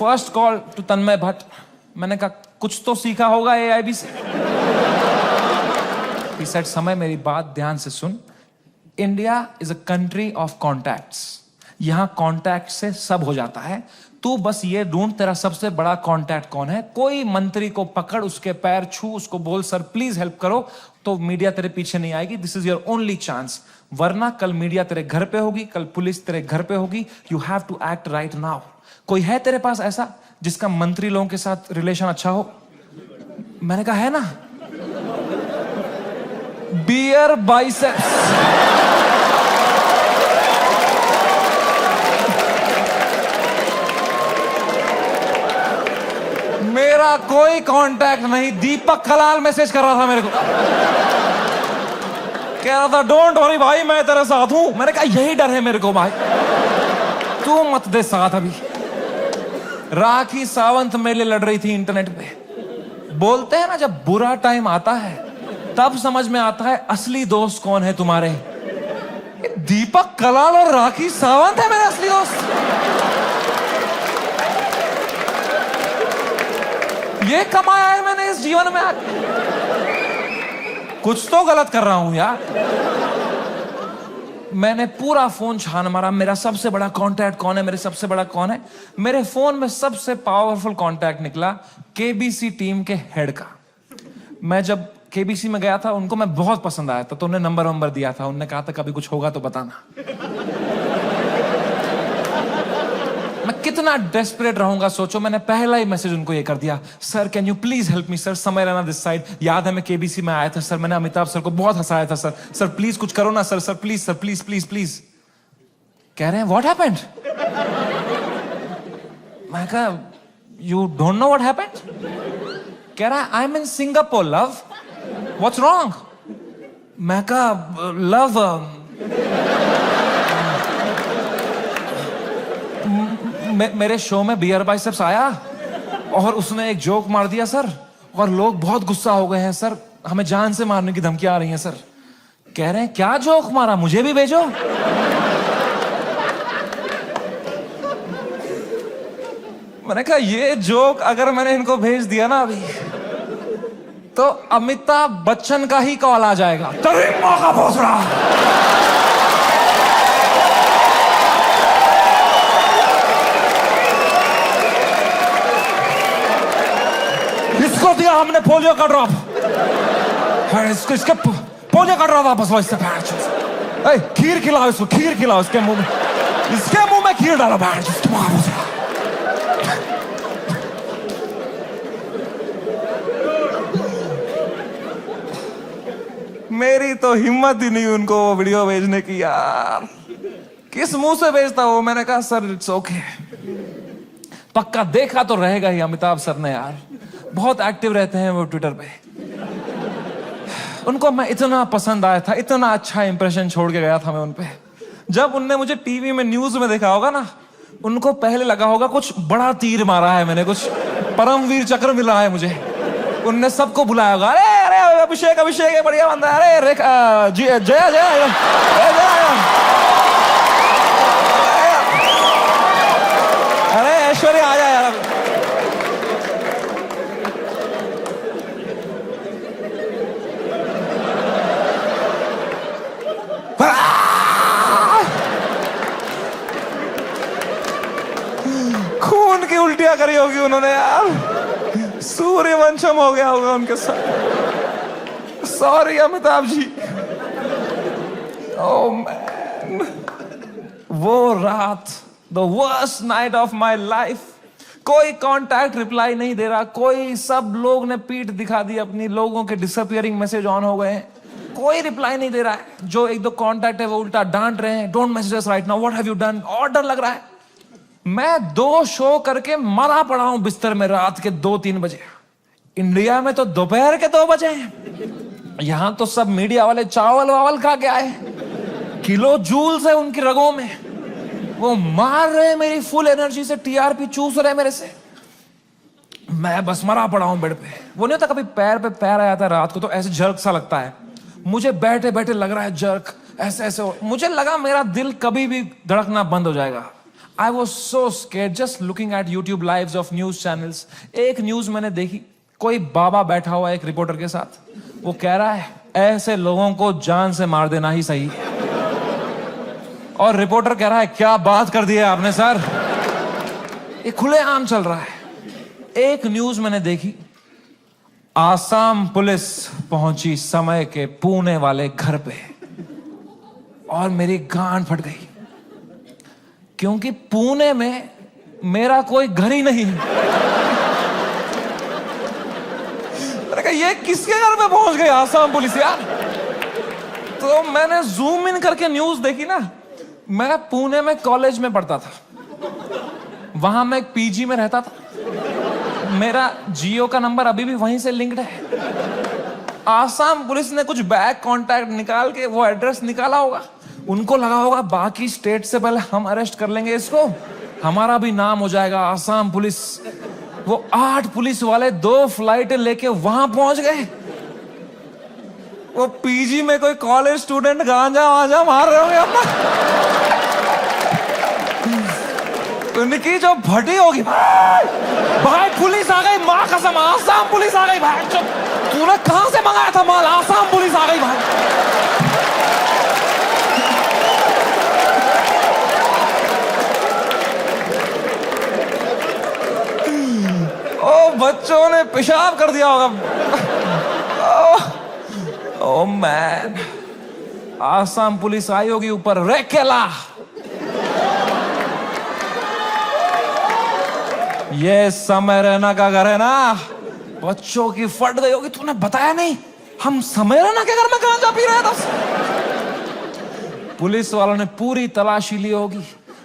S1: First call to Tanmay Bhat. मैंने कहा कुछ तो सीखा होगा AIB से. He said, समय मेरी बात ध्यान से सुन. India is a country of contacts. यहां कॉन्टैक्ट से सब हो जाता है. तू बस ये ढूंढ तेरा सबसे बड़ा कॉन्टैक्ट कौन है. कोई मंत्री को पकड़, उसके पैर छू, उसको बोल सर प्लीज हेल्प करो, तो मीडिया तेरे पीछे नहीं आएगी. This is your only chance. वरना कल मीडिया तेरे घर पे होगी, कल पुलिस तेरे घर पे होगी. You have to act right now. कोई है तेरे पास ऐसा जिसका मंत्री लोगों के साथ रिलेशन अच्छा हो? मैंने कहा है ना. Beer Biceps. मेरा कोई कांटेक्ट नहीं. दीपक कलाल मैसेज कर रहा था मेरे को, कह रहा था डोंट वरी भाई मैं तेरे साथ हूं. मैंने कहा यही डर है मेरे को भाई, तू मत दे साथ. अभी राखी सावंत मेरे लिए लड़ रही थी इंटरनेट पे. बोलते हैं ना जब बुरा टाइम आता है तब समझ में आता है असली दोस्त कौन है तुम्हारे. दीपक कलाल और राखी सावंत है मेरे असली दोस्त. ये कमाया है मैंने इस जीवन में. कुछ तो गलत कर रहा हूं यार. मैंने पूरा फोन छान मारा. मेरा सबसे बड़ा कांटेक्ट कौन है, मेरे सबसे बड़ा कौन है. मेरे फोन में सबसे पावरफुल कांटेक्ट निकला KBC टीम के हेड का. मैं जब KBC में गया था उनको मैं बहुत पसंद आया था, तो उन्हें नंबर दिया था. उन्होंने कहा था कभी कुछ होगा तो बताना. मैं कितना डेस्परेट रहूंगा सोचो. मैंने पहला ही मैसेज उनको ये कर दिया, sir can you please help me sir, समय रहना दिस साइड. याद है मैं KBC में आया था सर, मैंने अमिताभ सर को बहुत हंसाया था सर. सर प्लीज कुछ करो ना sir. Sir please sir, please please please. कह रहे हैं व्हाट हैपेंड. मैं कहा you don't know what happened. कह रहा है I M in Singapore love, what's wrong. मैं कहा लव मेरे शो में बियर बाइसेप्स आया और उसने एक जोक मार दिया सर, और लोग बहुत गुस्सा हो गए हैं सर, हमें जान से मारने की धमकियां आ रही हैं सर. कह रहे हैं क्या जोक मारा, मुझे भी भेजो. मैंने कहा ये जोक अगर मैंने इनको भेज दिया ना अभी तो अमिताभ बच्चन का ही कॉल आ जाएगा. तेरी मां का भोसड़ा. इसको दिया हमने पोलियो का ड्रॉप. इसके पोलियो का ड्रॉप वापस लो इससे. खीर खिलाओ इसको, खीर खिलाओ इसके मुंह में. इसके मुंह में खीर डालो. मेरी तो हिम्मत ही नहीं उनको वो वीडियो भेजने की यार. किस मुंह से भेजता वो. मैंने कहा सर इट्स ओके. पक्का देखा तो रहेगा ही अमिताभ सर ने यार. बहुत एक्टिव रहते हैं वो ट्विटर पे. उनको मैं इतना पसंद आया था, इतना अच्छा इंप्रेशन छोड़ के गया था मैं उन पे. जब उनने मुझे टीवी में न्यूज में देखा होगा ना, उनको पहले लगा होगा कुछ बड़ा तीर मारा है मैंने, कुछ परमवीर चक्र मिला है मुझे. उनने सबको बुलाया होगा, अरे अरे अभिषेक अभिषेक है बढ़िया बंदा. अरे जया जया अरे ऐश्वर्या आ जाए यार. खून की उल्टियां करी होगी उन्होंने यार. सूर्यवंशम हो गया होगा उनके साथ. Sorry Amitabh ji. Oh man, वो रात, the worst night of my life. कोई कांटेक्ट रिप्लाई नहीं दे रहा, कोई. सब लोग ने पीठ दिखा दी अपनी. लोगों के डिसअपियरिंग मैसेज ऑन हो गए हैं. कोई रिप्लाई नहीं दे रहा है. जो एक दो कांटेक्ट है वो उल्टा डांट रहे हैं, don't message us right now, what have you done. और डर लग रहा है. मैं 2 शो करके मरा पड़ा हूं बिस्तर में रात के 2-3 बजे. इंडिया में तो दोपहर के 2 बजे हैं. यहां तो सब मीडिया वाले चावल वावल खा के आए. किलो जूल्स है उनकी रगों में. वो मार रहे मेरी फुल एनर्जी से, TRP चूस रहे मेरे से. मैं बस मरा पड़ा हूं बेड पे. वो नहीं होता कभी पैर पे पैर आया था रात को तो ऐसे जर्क सा लगता है. मुझे बैठे बैठे लग रहा है जर्क. ऐसे ऐसे मुझे लगा मेरा दिल कभी भी धड़कना बंद हो जाएगा. I was so scared just looking at YouTube lives of news channels. एक न्यूज मैंने देखी, कोई बाबा बैठा हुआ एक रिपोर्टर के साथ, वो कह रहा है ऐसे लोगों को जान से मार देना ही सही। और रिपोर्टर कह रहा है क्या बात कर दी है आपने सर, ये खुलेआम चल रहा है। एक न्यूज मैंने देखी, आसाम पुलिस पहुंची समय के पुणे वाले घर पे, और मेरी गांड फट गई क्योंकि पुणे में मेरा कोई घर ही नहीं। मैंने कहा ये किसके घर पे पहुंच गई आसाम पुलिस यार। तो मैंने जूम इन करके न्यूज देखी ना। मैं पुणे में कॉलेज में पढ़ता था, वहां मैं एक पीजी में रहता था, मेरा जियो का नंबर अभी भी वहीं से लिंक्ड है। आसाम पुलिस ने कुछ बैक कांटेक्ट निकाल के वो एड्रेस निकाला होगा, उनको लगा होगा बाकी स्टेट से पहले हम अरेस्ट कर लेंगे इसको, हमारा भी नाम हो जाएगा आसाम पुलिस। वो 8 पुलिस वाले 2 फ्लाइट लेके वहां पहुंच गए। वो पीजी में कोई कॉलेज स्टूडेंट गांजा वांजा मार रहे होंगे अपना, उनकी जो भटी होगी, भाई पुलिस आ गई, मां कसम आसाम पुलिस आ गई। भाई तूने कहां से मंगाया था माल, आसाम पुलिस आ गई भाई। ओ बच्चों ने पेशाब कर दिया होगा। ओ मैन, आसाम पुलिस आई होगी ऊपर, रेकेला ये समय रैना का घर है ना, बच्चों की फट गई होगी। तूने बताया नहीं, हम समय रैना के घर में गांजा पी रहे थे। पुलिस वालों ने पूरी तलाशी ली होगी,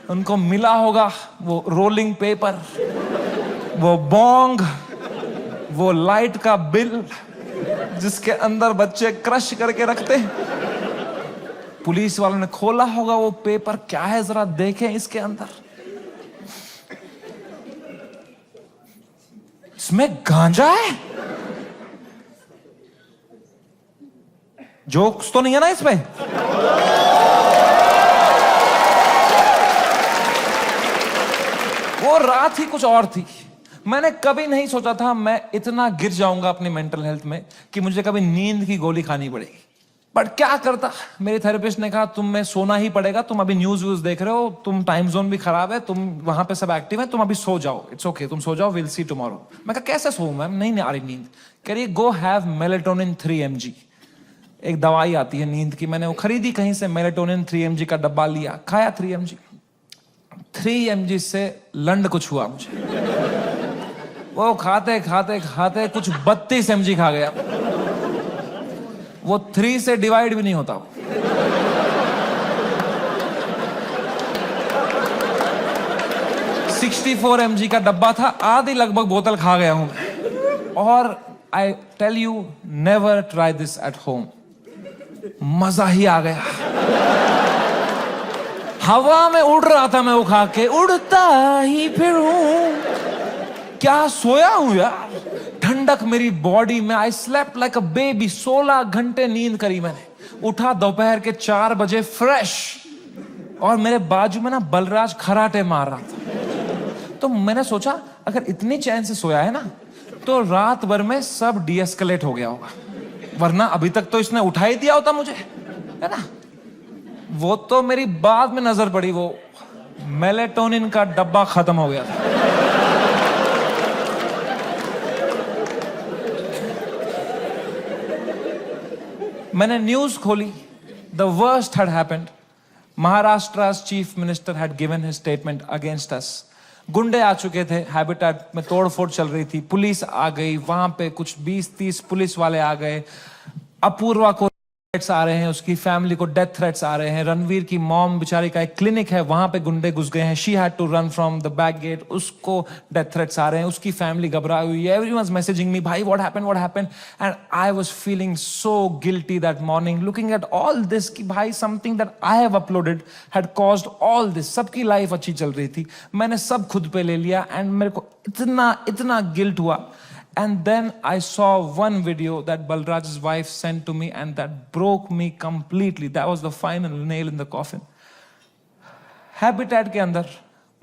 S1: उनको मिला होगा वो रोलिंग पेपर, वो बोंग, वो लाइट का बिल जिसके अंदर बच्चे क्रश करके रखते। पुलिस वालों ने खोला होगा वो पेपर, क्या है जरा देखें इसके अंदर। इसमें गांजा है, जोक्स तो नहीं है ना इसमें। वो रात ही कुछ और थी। मैंने कभी नहीं सोचा था मैं इतना गिर जाऊंगा अपनी मेंटल हेल्थ में कि मुझे कभी नींद की गोली खानी पड़ेगी। बट क्या करता, मेरे थेरेपिस्ट ने कहा तुम में सोना ही पड़ेगा, तुम अभी न्यूज व्यूज देख रहे हो, तुम टाइम जोन भी खराब है, तुम वहां पे सब एक्टिव है, तुम अभी सो जाओ, इट्स ओके, तुम सो जाओ, विल सी टुमारो। मैं कहा कैसे सोऊं मैम, नहीं आ रही नींद। कह रही गो हैव मेलेटोनिन 3 mg, एक दवाई आती है नींद की, मैंने वो खरीदी कहीं से, मेलेटोनिन 3 mg का डब्बा लिया, खाया 3 mg। 3 mg से लंड कुछ हुआ मुझे, वो खाते खाते खाते कुछ 32 mg खा गया। वो 3 से डिवाइड भी नहीं होता। 64 mg का डब्बा था, आधी लगभग बोतल खा गया हूं। और I tell you, never try this at home. मजा ही आ गया, हवा में उड़ रहा था मैं वो खा के, उड़ता ही फिरूं। क्या सोया हूं यार, ठंडक मेरी बॉडी में। I slept like a baby, 16 घंटे नींद करी मैंने। उठा दोपहर के 4 बजे फ्रेश, और मेरे बाजू में ना बलराज खराटे मार रहा था। तो मैंने सोचा अगर इतनी चैन से सोया है ना, तो रात भर में सब डीएस्केलेट हो गया होगा, वरना अभी तक तो इसने उठा ही दिया होता मुझे, है ना। वो तो मेरी बाद में नजर पड़ी, वो मेलेटोनिन का डब्बा खत्म हो गया था। मैंने न्यूज खोली, the worst had happened. Maharashtra's chief minister had given his statement against us. गुंडे आ चुके थे, हैबिटेट में तोड़फोड़ चल रही थी, पुलिस आ गई, वहां पे कुछ 20-30 पुलिस वाले आ गए। अपूर्वा को थ्रेट्स आ रहे हैं, उसकी फैमिली को डेथ थ्रेट्स आ रहे हैं। रणवीर की मॉम बेचारी का एक क्लिनिक है, वहां पे गुंडे घुस गए हैं, she had to run from the back gate, उसको डेथ थ्रेट्स आ रहे हैं, उसकी फैमिली घबराई हुई है। एवरीवनस मैसेजिंग मी, भाई what happened, and I was feeling so guilty that morning, looking at all this कि भाई something that I have uploaded had caused all this. सबकी लाइफ अच्छी चल रही थी, मैंने सब खुद पे ले लिया, एंड मेरे को इतना गिल्ट हुआ। And then I saw one video that Balraj's wife sent to me, and that broke me completely. That was the final nail in the coffin. Habitat के अंदर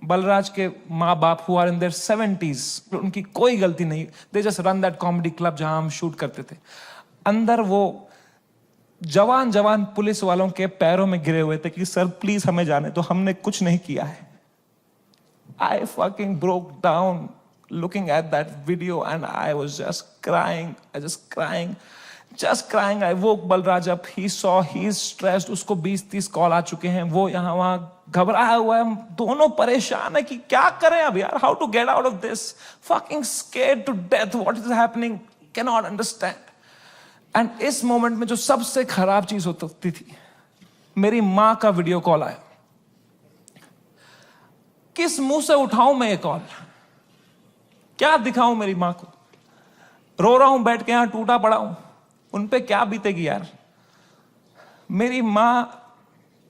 S1: बलराज के माँ बाप हुआ इन देयर 70s, उनकी कोई गलती नहीं, they just run that comedy club जहां हम शूट करते थे। अंदर वो जवान जवान पुलिस वालों के पैरों में गिरे हुए थे कि सर प्लीज हमें जाने दो, हमने कुछ नहीं किया है। I fucking broke down looking at that video and I was just crying, just crying. I woke Balraj up, he saw, he's stressed, उसको 20-30 कॉल आ चुके हैं, वो यहाँ वहाँ घबराया हुआ है, हम दोनों परेशान है कि क्या करें अब यार, how to get out of this, fucking scared to death, what is happening, cannot understand. And इस मोमेंट में जो सबसे खराब चीज होती थी, मेरी माँ का वीडियो कॉल आया। किस मुंह से उठाऊं मैं ये कॉल, क्या दिखाऊं मेरी मां को, रो रहा हूं बैठ के यहां टूटा पड़ा हूं, उन पे क्या बीतेगी यार। मेरी मां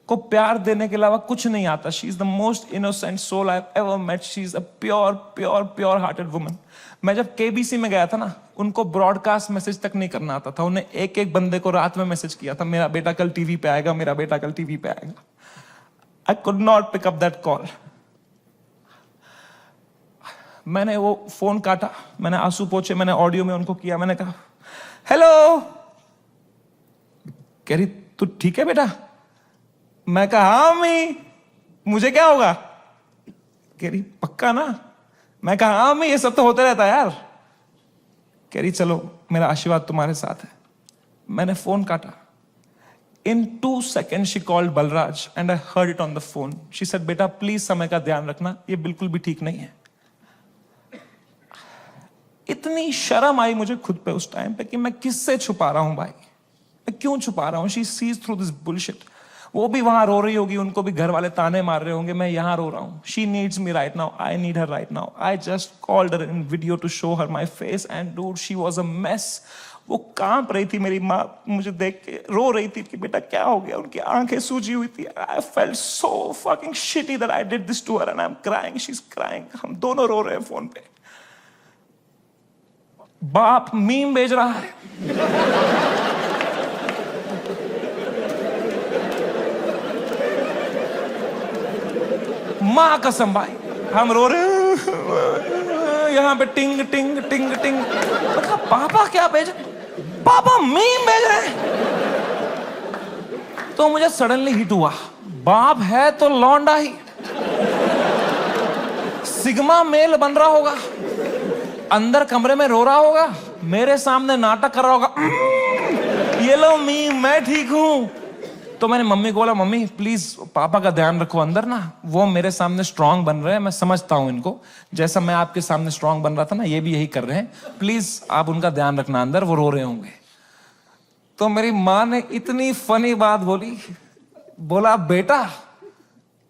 S1: को प्यार देने के अलावा कुछ नहीं आता। She is the most innocent soul I have ever met, she is a pure hearted woman. मैं जब केबीसी में गया था ना, उनको ब्रॉडकास्ट मैसेज तक नहीं करना आता था, उन्हें एक एक बंदे को रात में मैसेज किया था, मेरा बेटा कल टीवी पे आएगा, मेरा बेटा कल टीवी पे आएगा। I could not pick up that call. मैंने वो फोन काटा, मैंने आंसू पोंछे, मैंने ऑडियो में उनको किया, मैंने कहा हेलो। कह रही तू ठीक है बेटा? मैं कहा हाँ अम्मी, मुझे क्या होगा? कह रही पक्का ना? मैं कहा हाँ अम्मी, ये सब तो होता रहता है यार। कह रही चलो मेरा आशीर्वाद तुम्हारे साथ है। मैंने फोन काटा। In 2 seconds she called Balraj and I heard it on the phone. She said बेटा प्लीज समय का ध्यान रखना, ये बिल्कुल भी ठीक नहीं है। इतनी शर्म आई मुझे खुद पे उस टाइम पे कि मैं किससे छुपा रहा हूं भाई, मैं क्यों छुपा रहा हूं। She sees through this bullshit. वो भी वहां रो रही होगी, उनको भी घर वाले ताने मार रहे होंगे, मैं यहां रो रहा हूं। She needs me right now, I need her right now. I just called her in video to show her my face and dude she was a mess. वो कांप रही थी, मेरी माँ मुझे देख के रो रही थी कि बेटा क्या हो गया, उनकी आंखें सूजी हुई थी। I felt so fucking shitty that I did this to her and I am crying, she is crying. हम दोनों रो रहे हैं फोन पे। बाप मीम भेज रहा है, मां कसम भाई हम रो रहे हैं यहां पे टिंग टिंग टिंग टिंग। मतलब पापा क्या भेज रहे, पापा मीम भेज रहे हैं। तो मुझे सडनली हिट हुआ, बाप है तो लौंडा ही, सिग्मा मेल बन रहा होगा, अंदर कमरे में रो रहा होगा, मेरे सामने नाटक कर रहा होगा, ये लो मीम मैं ठीक हूं। तो मैंने मम्मी को बोला मम्मी प्लीज पापा का ध्यान रखो अंदर ना, वो मेरे सामने स्ट्रांग बन रहे हैं, मैं समझता हूं इनको, जैसा मैं आपके सामने स्ट्रांग बन रहा था ना, ये भी यही कर रहे हैं, प्लीज आप उनका ध्यान रखना अंदर, वो रो रहे होंगे। तो मेरी माँ ने इतनी फनी बात बोली, बोला बेटा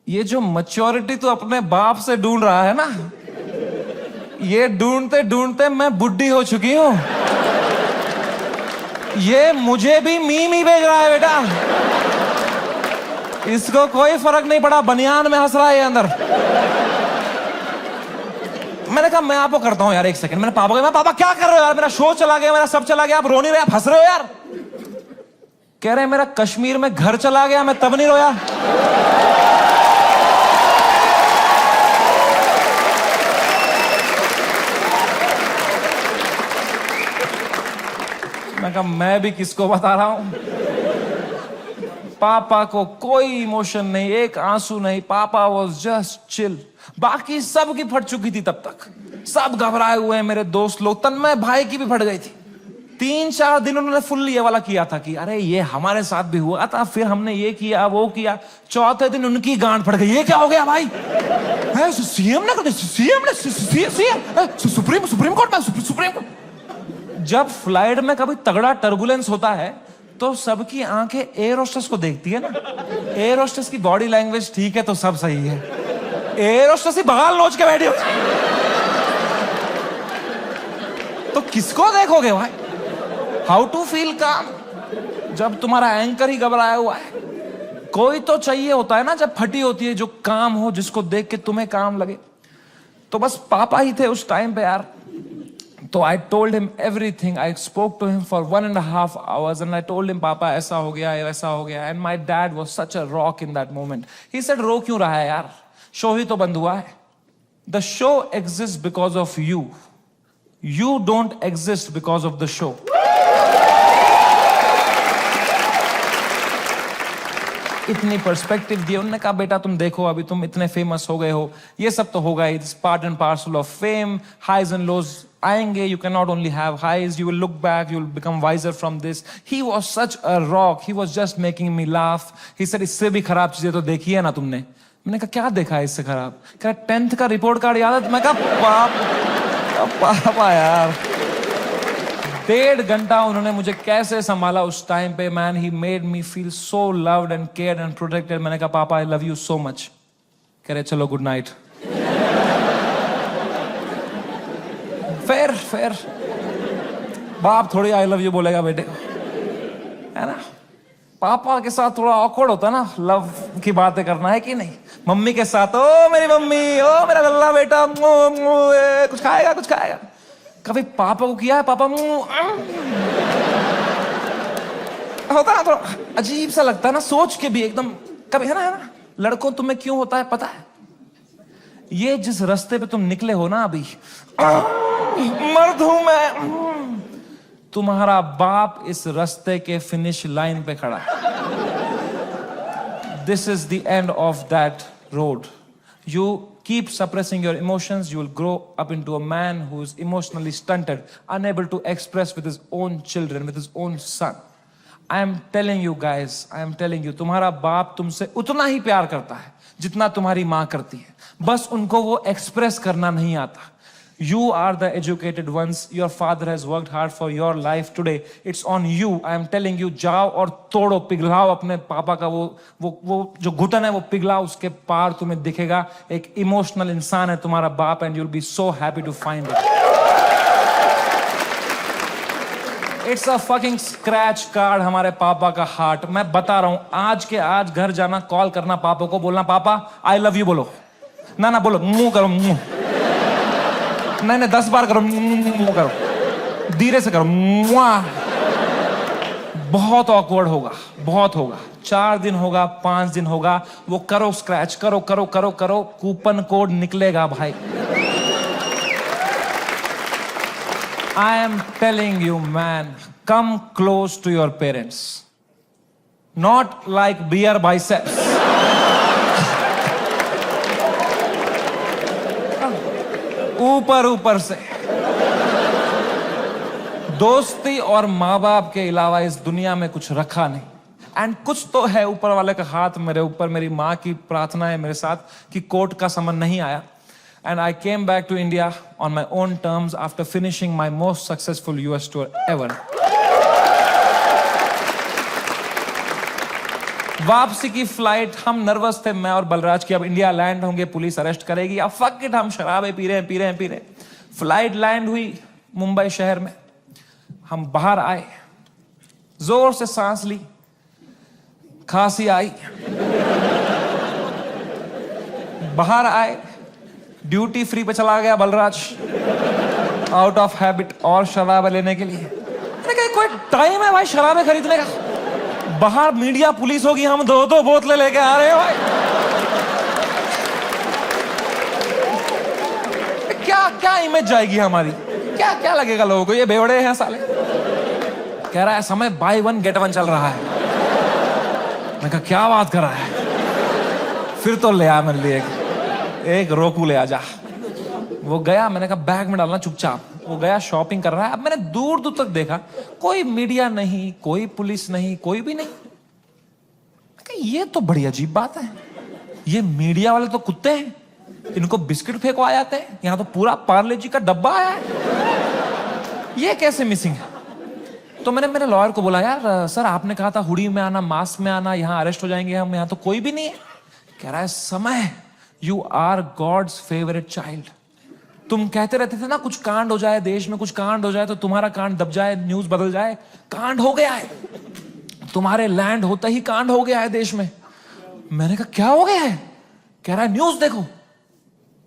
S1: ये जो मैच्योरिटी तू अपने बाप से ढूंढ रहा है ना, ये ढूंढते ढूंढते मैं बुढ़ी हो चुकी हूं, ये मुझे भी मीम ही भेज रहा है बेटा, इसको कोई फर्क नहीं पड़ा, बनियान में हंस रहा है ये अंदर। मैंने कहा मैं आपको करता हूं यार, एक सेकंड। मैंने पापा को, मैं पापा क्या कर रहे हो यार, मेरा शो चला गया, मेरा सब चला गया, आप रो नहीं रहे, आप हंस रहे हो यार। कह रहे मेरा कश्मीर में घर चला गया, मैं तब नहीं रोया। मैं कहा मैं भी किसको बता रहा हूं। पापा को कोई इमोशन नहीं, एक आंसू नहीं, पापा वॉज जस्ट चिल। बाकी सब की फट चुकी थी तब तक, सब घबराए हुए हैं मेरे दोस्त लोग, तन्मय भाई की भी फट गई थी। 3-4 दिन उन्होंने फुल ये वाला किया था कि अरे ये हमारे साथ भी हुआ था, फिर हमने ये किया वो किया। चौथे दिन उनकी गांड फट गई, ये क्या हो गया भाई, सीएम ने सुप्रीम कोर्ट में। जब फ्लाइट में कभी तगड़ा टर्बुलेंस होता है तो सबकी आंखें एयर होस्टेस को देखती है ना, एयर होस्टेस की बॉडी लैंग्वेज ठीक है तो सब सही है, एयर होस्टेस ही बगाल नोच के बैठी हो तो किसको देखोगे भाई। हाउ टू फील काम जब तुम्हारा एंकर ही घबराया हुआ है। कोई तो चाहिए होता है ना जब फटी होती है, जो काम हो, जिसको देख के तुम्हें काम लगे। तो बस पापा ही थे उस टाइम पे यार। तो I told him everything. I spoke to him for 1.5 hours and I told him पापा ऐसा हो गया, वैसा हो गया। And my dad was such a rock in that moment. He said रो क्यों रहा है यार, शो ही तो बंद हुआ है. The show exist because of you. You don't exist because of the show. इतनी पर्सपेक्टिव दी. उन्होंने कहा बेटा तुम देखो अभी तुम इतने फेमस हो गए हो, ये सब तो होगा, it's part and parcel of fame. Highs and lows आएंगे. You can not only have highs, you will look back, you will become wiser from this. He was such a rock, he was just making me laugh. He said इससे भी खराब चीजें तो देखी है ना तुमने. मैंने कहा क्या देखा है इससे खराब? कहा 10th का रिपोर्ट कार्ड याद है? मैं कहा पापा यार. 1.5 घंटा उन्होंने मुझे कैसे संभाला उस टाइम पे. Man, he made me feel so loved and cared and protected. मैंने कहा पापा I love you so much. कह रहे चलो गुड नाइट. फेयर बाप थोड़ी आई लव यू बोलेगा बेटे को, है ना. पापा के साथ थोड़ा ऑकवर्ड होता है ना लव की बातें करना, है कि नहीं. मम्मी के साथ ओ मेरी मम्मी, ओ मेरा लल्ला बेटा, कुछ खाएगा कुछ खाएगा. कभी पापा को किया है? पापा होता ना, थोड़ा अजीब सा लगता है ना सोच के भी एकदम. कभी है ना लड़कों तुम्हें क्यों होता है पता है? ये जिस रास्ते पे तुम निकले हो ना अभी, मर्द हूं मैं, तुम्हारा बाप इस रास्ते के फिनिश लाइन पे खड़ा है. This is the end of that road. You keep suppressing your emotions, you will grow up into a man who is emotionally stunted, unable to express with his own children, with his own son. I am telling you guys, I am telling you, तुम्हारा बाप तुमसे उतना ही प्यार करता है जितना तुम्हारी माँ करती है. बस उनको वो एक्सप्रेस करना नहीं आता. You are the educated ones. Your father has worked hard for your life today. It's on you. I am telling you, जाओ और तोड़ो, पिघलाओ अपने पापा का वो जो घुटन है वो पिघलाओ. उसके पार तुम्हें दिखेगा एक इमोशनल इंसान है तुम्हारा बाप, and you'll be so happy to find it. It's a fucking scratch card हमारे पापा का हार्ट. मैं बता रहा हूं, आज के आज घर जाना, कॉल करना पापा को, बोलना पापा आई लव यू बोलो. ना बोलो, मुंह करो, मुंह नहीं 10 बार करो, मुंह करो, धीरे से करो. बहुत ऑकवर्ड होगा, बहुत होगा. 4 दिन होगा, 5 दिन होगा, वो करो स्क्रैच, करो करो करो करो, कूपन कोड निकलेगा भाई. I am telling you man, come close to your parents, not like beer biceps. ऊपर से. दोस्ती और माँ बाप के अलावा इस दुनिया में कुछ रखा नहीं. एंड कुछ तो है ऊपर वाले का हाथ मेरे ऊपर. मेरी माँ की प्रार्थना है मेरे साथ कि कोर्ट का समन नहीं आया. And I came back to India on my own terms after finishing my most successful US tour ever. वापसी की फ्लाइट, हम नर्वस थे मैं और बलराज की, अब इंडिया लैंड होंगे, पुलिस अरेस्ट करेगी, अब फक इट, हम शराबें पी रहे हैं. फ्लाइट लैंड हुई मुंबई शहर में. हम बाहर आए, जोर से सांस ली, खांसी आई. बाहर आए, ड्यूटी फ्री पे चला गया बलराज, आउट ऑफ हैबिट, और शराबें लेने के लिए. मैंने कहा कोई टाइम है भाई शराबें खरीदने का? बाहर मीडिया पुलिस होगी, हम 2 बोतलें लेके आ रहे हैं भाई. क्या इमेज जाएगी हमारी? क्या लगेगा लोगों को, ये बेवड़े हैं साले. कह रहा है समय बाय 1 गेट 1 चल रहा है. मैं कहा क्या बात कर रहा है? फिर तो ले आ मेरे लिए एक रोकू ले आ जा. वो गया, मैंने कहा बैग में डालना चुपचाप. वो गया, शॉपिंग कर रहा है. अब मैंने दूर तक देखा, कोई मीडिया नहीं, कोई पुलिस नहीं, कोई भी नहीं. ये तो बड़ी अजीब बात है. ये मीडिया वाले तो कुत्ते हैं, इनको बिस्किट फेंको आ जाते हैं. यहां तो पूरा पार्ले जी का डब्बा आया है, ये कैसे मिसिंग है? तो मैंने मेरे लॉयर को बोला, यार सर आपने कहा था हुडी में आना, मास्क में आना, यहां अरेस्ट हो जाएंगे हम, यहां तो कोई भी नहीं है. कह रहा है समय, you are God's favourite child. तुम कहते रहते थे ना कुछ कांड हो जाए देश में, कुछ कांड हो जाए तो तुम्हारा कांड दब जाए, न्यूज बदल जाए. कांड हो गया है, तुम्हारे लैंड होता ही कांड हो गया है देश में. मैंने कहा क्या हो गया है? कह रहा है न्यूज देखो.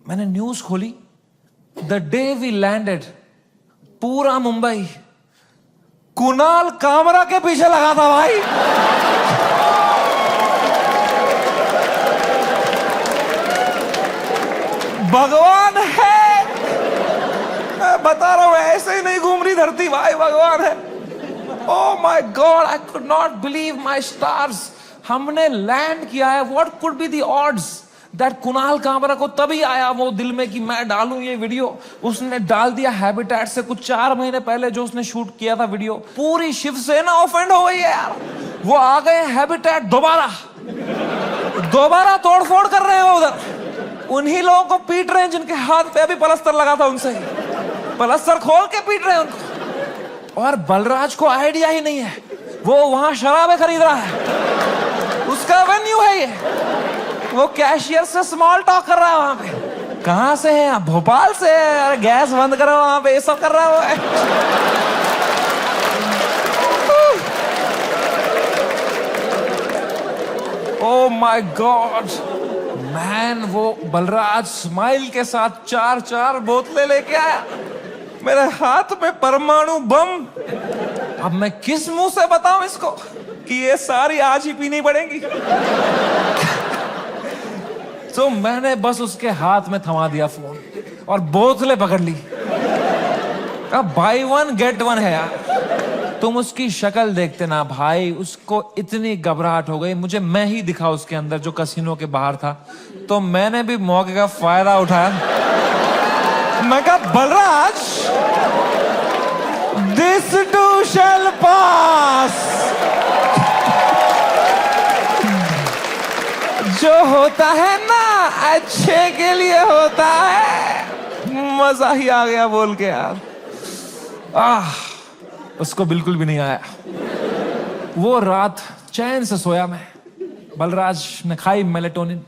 S1: मैंने न्यूज खोली. द डे वी लैंडेड, पूरा मुंबई कुणाल कामरा के पीछे लगा था भाई. भगवान है, मैं बता रहा हूं, ऐसे ही नहीं घूम रही धरती भाई, भगवान है। Oh my God, I could not believe my stars. हमने लैंड किया है। What could be the odds that Kunal Kamra को तभी आया वो दिल में कि मैं डालूं ये वीडियो। उसने डाल दिया हैबिटेट से कुछ 4 महीने पहले जो उसने शूट किया था वीडियो। पूरी शिवसेना ऑफेंड हो गई है यार। वो आ गए हैबिटेट दोबारा तोड़फोड़ कर रहे हैं उधर। उन्हीं लोगों को पीट रहे हैं जिनके हाथ पे अभी पलस्तर लगा था, उनसे पलस्तर खोल के पीट रहे हैं उनको। और बलराज को आइडिया ही नहीं है, वो वहां शराबें खरीद रहा है, उसका वेन्यू है ये। वो कैशियर से स्मॉल टॉक कर रहा है वहां पे। कहां से है आप? भोपाल से है। अरे गैस बंद करो, वहां पे ये सब कर रहा है। Oh my God, मैन, वो बलराज स्माइल के साथ 4 बोतलें लेके आया। मेरे हाथ में परमाणु बम। अब मैं किस मुंह से बताऊं इसको कि ये सारी आज ही पीनी पड़ेगी। तो मैंने बस उसके हाथ में थमा दिया फोन और बोतलें पकड़ ली। अब बाय 1 गेट 1 है यार। तुम उसकी शक्ल देखते ना भाई, उसको इतनी घबराहट हो गई। मुझे मैं ही दिखा उसके अंदर जो कसिनो के बाहर था, तो मैंने भी मौके का फायदा उठाया। मैं कहा, बलराज, दिस टू शैल पास। जो होता है ना अच्छे के लिए होता है। मजा ही आ गया बोल के यार। उसको बिल्कुल भी नहीं आया। वो रात चैन से सोया मैं। बलराज ने खाई मेलेटोनिन।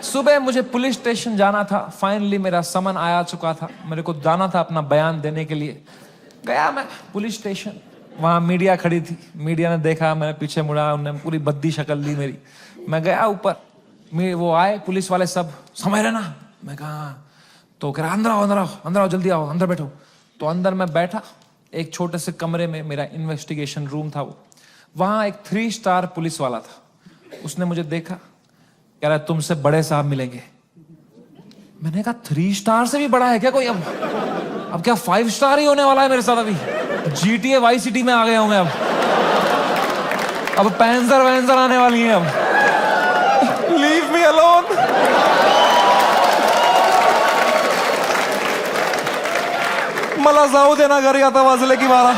S1: सुबह मुझे पुलिस स्टेशन जाना था। फाइनली मेरा समन आया चुका था। मेरे को जाना था अपना बयान देने के लिए। गया मैं पुलिस स्टेशन। वहां मीडिया खड़ी थी। मीडिया ने देखा, मैंने पीछे मुड़ा, उन्होंने पूरी बद्दी शक्ल ली मेरी। मैं गया ऊपर, वो आए पुलिस वाले सब, समझ रहे ना? मैं कहा, तो कह रहा, अंदर आओ, अंदर आओ, अंदर आओ, जल्दी आओ, अंदर बैठो। तो अंदर मैं बैठा एक छोटे से कमरे में, मेरा इन्वेस्टिगेशन रूम था वो। वहां एक 3 स्टार पुलिस वाला था। उसने मुझे देखा, कह रहा, तुमसे बड़े साहब मिलेंगे। मैंने कहा, 3 स्टार से भी बड़ा है क्या कोई? अब क्या 5 स्टार ही होने वाला है मेरे साथ? अभी GTA वाई सिटी में आ गया हूं मैं। अब पैंजर वैंजर आने वाली है। अब लीव मी अलोन। मला जाऊ देना घरी, आता वाजले की 12।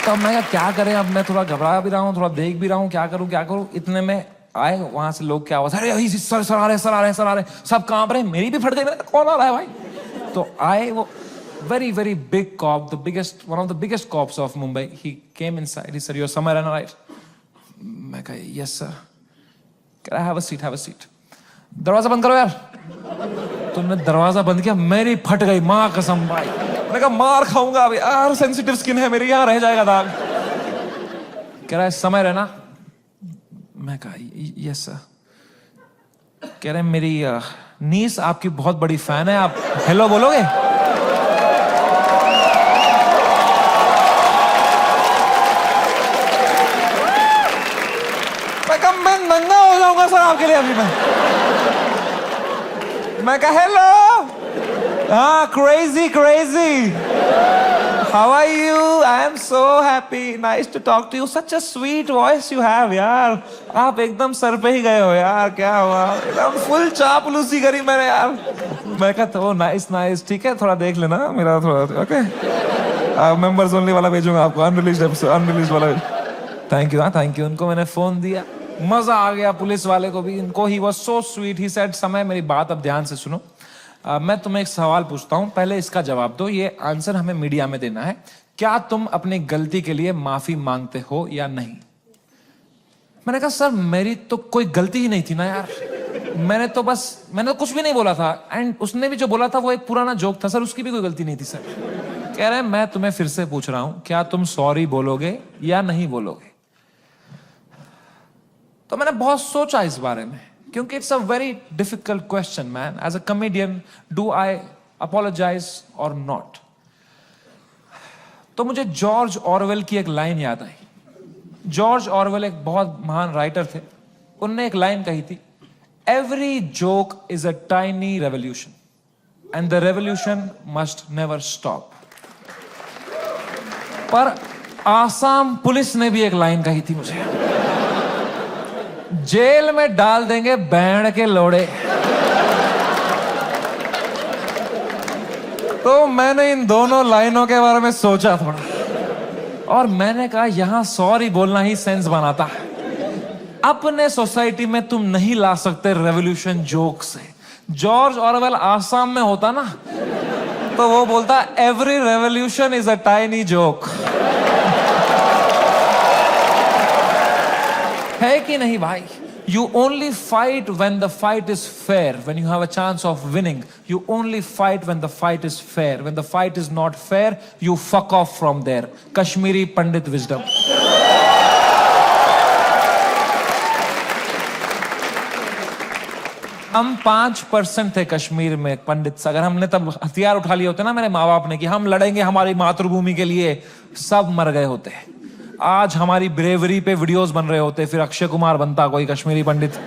S1: तब मैं क्या करें? अब मैं थोड़ा घबरा भी रहा हूँ, थोड़ा देख भी रहा हूँ, क्या करूँ। इतने में आए वहां से लोग, क्या आवाज, अरे सर आ रहे, सर आ रहे, सब कांप रहे। मेरी भी फट गई, कौन आ रहा है भाई? तो आए वो very very big cop, one of the biggest cops of Mumbai. He came inside. He said, "You're somewhere, right?" मैं कहा, "Yes sir." कह रहा, have a seat. दरवाजा बंद करो यार। तुमने दरवाजा बंद किया, मेरी फट गई, माँ कसम भाई। मैंने कहा, मार खाऊंगा अभी यार, सेंसिटिव स्किन है मेरी, यहाँ रह जाएगा दाग। कह रहा है, समय रहना। मैं कहा, "Yes sir." कह रहे, मेरी नीस आपकी बहुत बड़ी फैन है, आप हेलो बोलोगे? मैं नंगा हो जाऊंगा सर आपके लिए अभी। मैं कहा, हेलो। हाँ, crazy. How are you? I am so happy, nice to talk to you, such a sweet voice you have यार। आप एकदम सर पे ही गए हो यार, क्या हुआ? एकदम फुल चापलूसी करी मैंने यार। मैं कहा, तो नाइस, ठीक है, थोड़ा देख लेना मेरा थोड़ा, ओके। मेंबर्स ओनली वाला भेजूंगा आपको, अनरिलीज्ड वाला। Thank you. उनको मैंने फोन दिया, मजा आ गया पुलिस वाले को भी, इनको। He was so sweet. He said, समय, मेरी बात अब ध्यान से सुनो। मैं तुम्हें एक सवाल पूछता हूं, पहले इसका जवाब दो। ये आंसर हमें मीडिया में देना है। क्या तुम अपनी गलती के लिए माफी मांगते हो या नहीं? मैंने कहा, सर मेरी तो कोई गलती ही नहीं थी ना यार। मैंने तो कुछ भी नहीं बोला था। एंड उसने भी जो बोला था वो एक पुराना जोक था सर, उसकी भी कोई गलती नहीं थी सर। कह रहे, मैं तुम्हें फिर से पूछ रहा हूं, क्या तुम सॉरी बोलोगे या नहीं बोलोगे? तो मैंने बहुत सोचा इस बारे में, क्योंकि it's a very difficult question man. As a comedian, do I apologise और नॉट? तो मुझे जॉर्ज ऑरवेल की एक लाइन याद आई। जॉर्ज ऑरवेल एक बहुत महान राइटर थे। उनने एक लाइन कही थी, every joke is a tiny revolution, and the revolution must never stop. पर आसाम पुलिस ने भी एक लाइन कही थी मुझे, जेल में डाल देंगे बैंड के लोड़े। तो मैंने इन दोनों लाइनों के बारे में सोचा थोड़ा, और मैंने कहा यहां सॉरी बोलना ही सेंस बनाता है। अपने सोसाइटी में तुम नहीं ला सकते रेवोल्यूशन जोक से। जॉर्ज ऑरवेल आसाम में होता ना, तो वो बोलता every revolution is a tiny joke. है कि नहीं भाई? You only fight when the fight is fair, when you have a chance of winning. You only fight when the fight is fair. When the fight is not fair, you fuck off from there. Kashmiri Pandit wisdom. हम 5% थे कश्मीर में पंडित। अगर हमने तब हथियार उठा लिए होते ना मेरे माँ बाप ने कि हम लड़ेंगे हमारी मातृभूमि के लिए, सब मर गए होते। आज हमारी ब्रेवरी पे वीडियोस बन रहे होते, फिर अक्षय कुमार बनता, कोई कश्मीरी पंडित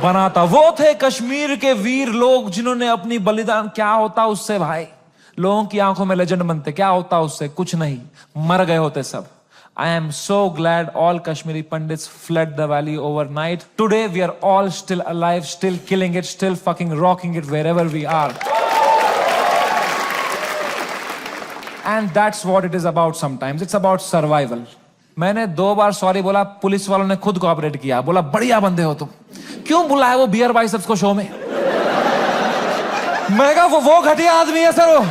S1: बनाता। वो थे कश्मीर के वीर लोग जिन्होंने अपनी बलिदान। क्या होता उससे भाई? लोगों की आंखों में लेजेंड बनते, क्या होता उससे? कुछ नहीं, मर गए होते सब। I am so glad all Kashmiri Pandits fled the valley overnight. Today we are all still alive, still killing it, still fucking rocking it wherever we are. And that's what it is about sometimes. It's about survival. मैंने 2 बार sorry बोला, police वालों ने खुद cooperate किया, बोला बढ़िया बंदे हो तुम। क्यों बुलाया वो बियर बाइसेप्स को शो में? मैं कहा वो घटिया आदमी है सर वो।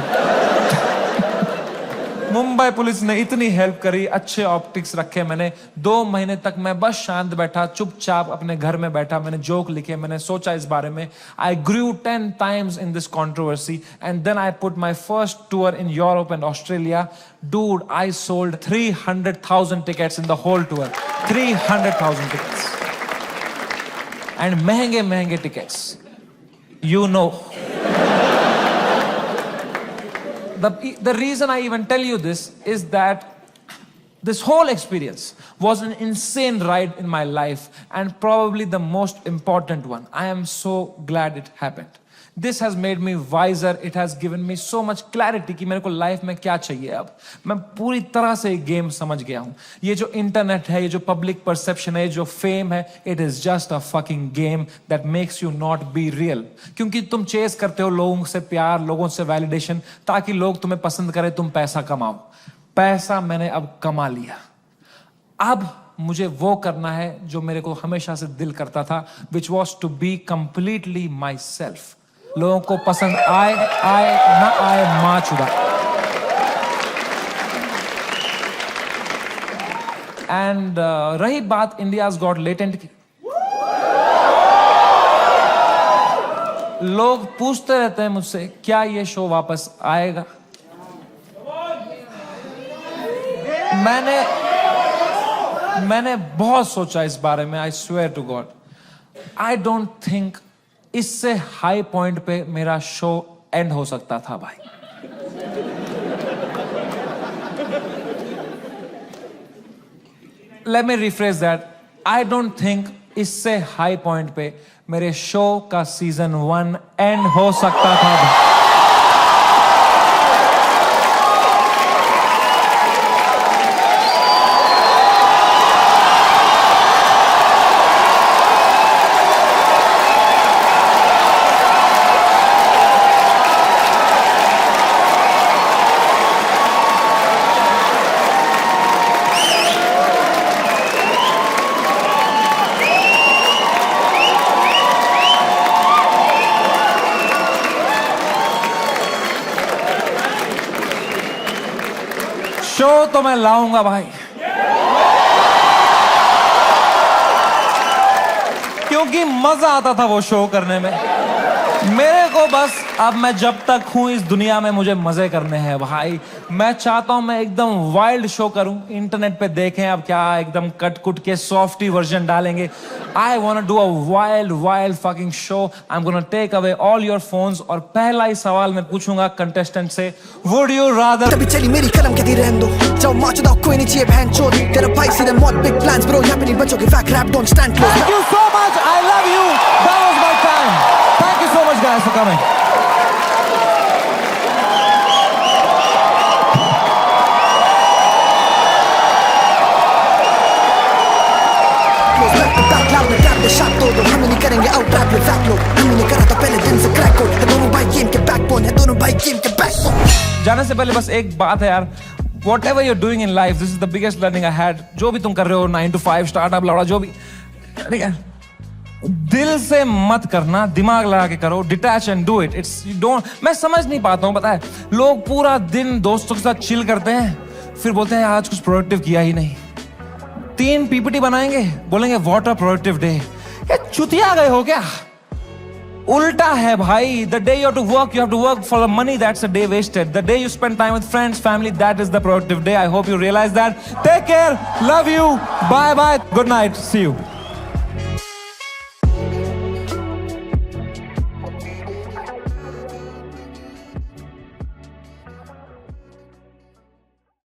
S1: मुंबई पुलिस ने इतनी हेल्प करी, अच्छे ऑप्टिक्स रखे मैंने। 2 महीने तक मैं बस शांत बैठा, चुपचाप अपने घर में बैठा। मैंने जोक लिखे, मैंने सोचा इस बारे में। आई ग्रू 10 times in this controversy and then I put my first tour in Europe and Australia. Dude, I sold 300,000 tickets in the whole tour. 300,000 tickets. And महंगे tickets. You know. The reason I even tell you this is that this whole experience was an insane ride in my life and probably the most important one. I am so glad it happened. This has made me wiser. It has given me so much clarity कि मेरे को life में क्या चाहिए। अब मैं पूरी तरह से गेम समझ गया हूँ। ये जो इंटरनेट है, ये जो पब्लिक परसेप्शन है, जो फेम है, it is just a fucking game that makes you not be real. क्योंकि तुम चेस करते हो लोगों से प्यार, लोगों से वैलिडेशन, ताकि लोग तुम्हें पसंद करें, तुम पैसा कमाओ। पैसा मैंने अब कमा लिया। अब मुझे वो करना है जो मेरे को हमेशा से दिल करता था, which was to be completely myself. लोगों को पसंद आए ना आए, मां चुदा। एंड रही बात इंडियाज गॉट लेटेंट की, लोग पूछते रहते हैं मुझसे क्या ये शो वापस आएगा। मैंने बहुत सोचा इस बारे में। I swear to God, I don't think इससे हाई पॉइंट पे मेरा शो एंड हो सकता था भाई। Let me rephrase that. I don't think इससे हाई पॉइंट पे मेरे शो का सीजन 1 एंड हो सकता था भाई। शो तो मैं लाऊंगा भाई, क्योंकि मजा आता था वो शो करने में। मेरे को बस अब मैं जब तक हूं इस दुनिया में मुझे मजे करने हैं भाई। मैं चाहता हूं मैं एकदम वाइल्ड शो करूं। इंटरनेट पे देखें अब क्या एकदम कट कुट के सॉफ्टी वर्जन डालेंगे। I want to do a wild fucking show. I am gonna take away all your phones और पहला ही सवाल मैं पूछूंगा कंटेस्टेंट से, वुड यू रादर।
S4: तभी चली मेरी कलम कहती रहने दो, जाओ माचो दाओ कोई नहीं चाहिए बहन चोद। तेरा भाई सीधे मौत बिग प्लान्स ब्रो, यहाँ पे नहीं बचोगे, fake rap don't stand close.
S1: Thank you so much, I love you. guys for coming.
S4: Close back to back loud में trap दे shot तोड़ दो हम नहीं करेंगे out rap ये fact लो हम नहीं करा था पहले दिन से crack code है दोनों भाई game के backbone है दोनों भाई game के backbone
S1: जाने से पहले बस एक बात है यार, whatever you're doing in life, this is the biggest learning I had. जो भी तुम कर रहे हो 9 to 5 स्टार्टअप लौड़ा जो भी, ठीक है, दिल से मत करना, दिमाग लगा के करो, detach and do it. It's don't, मैं समझ नहीं पाता हूँ, पता है लोग पूरा दिन दोस्तों के साथ चिल करते हैं, फिर बोलते हैं आज कुछ प्रोडक्टिव किया ही नहीं. 3 PPT बनाएंगे, बोलेंगे व्हाट अ प्रोडक्टिव डे. ये चुतिया गए हो क्या? उल्टा है भाई. The day you have to work, you have to work for the money. That's a day wasted. The day you spend time with friends, family, that is the productive day. I hope you realize that. Take care. Love you. Bye bye. Good night. See you.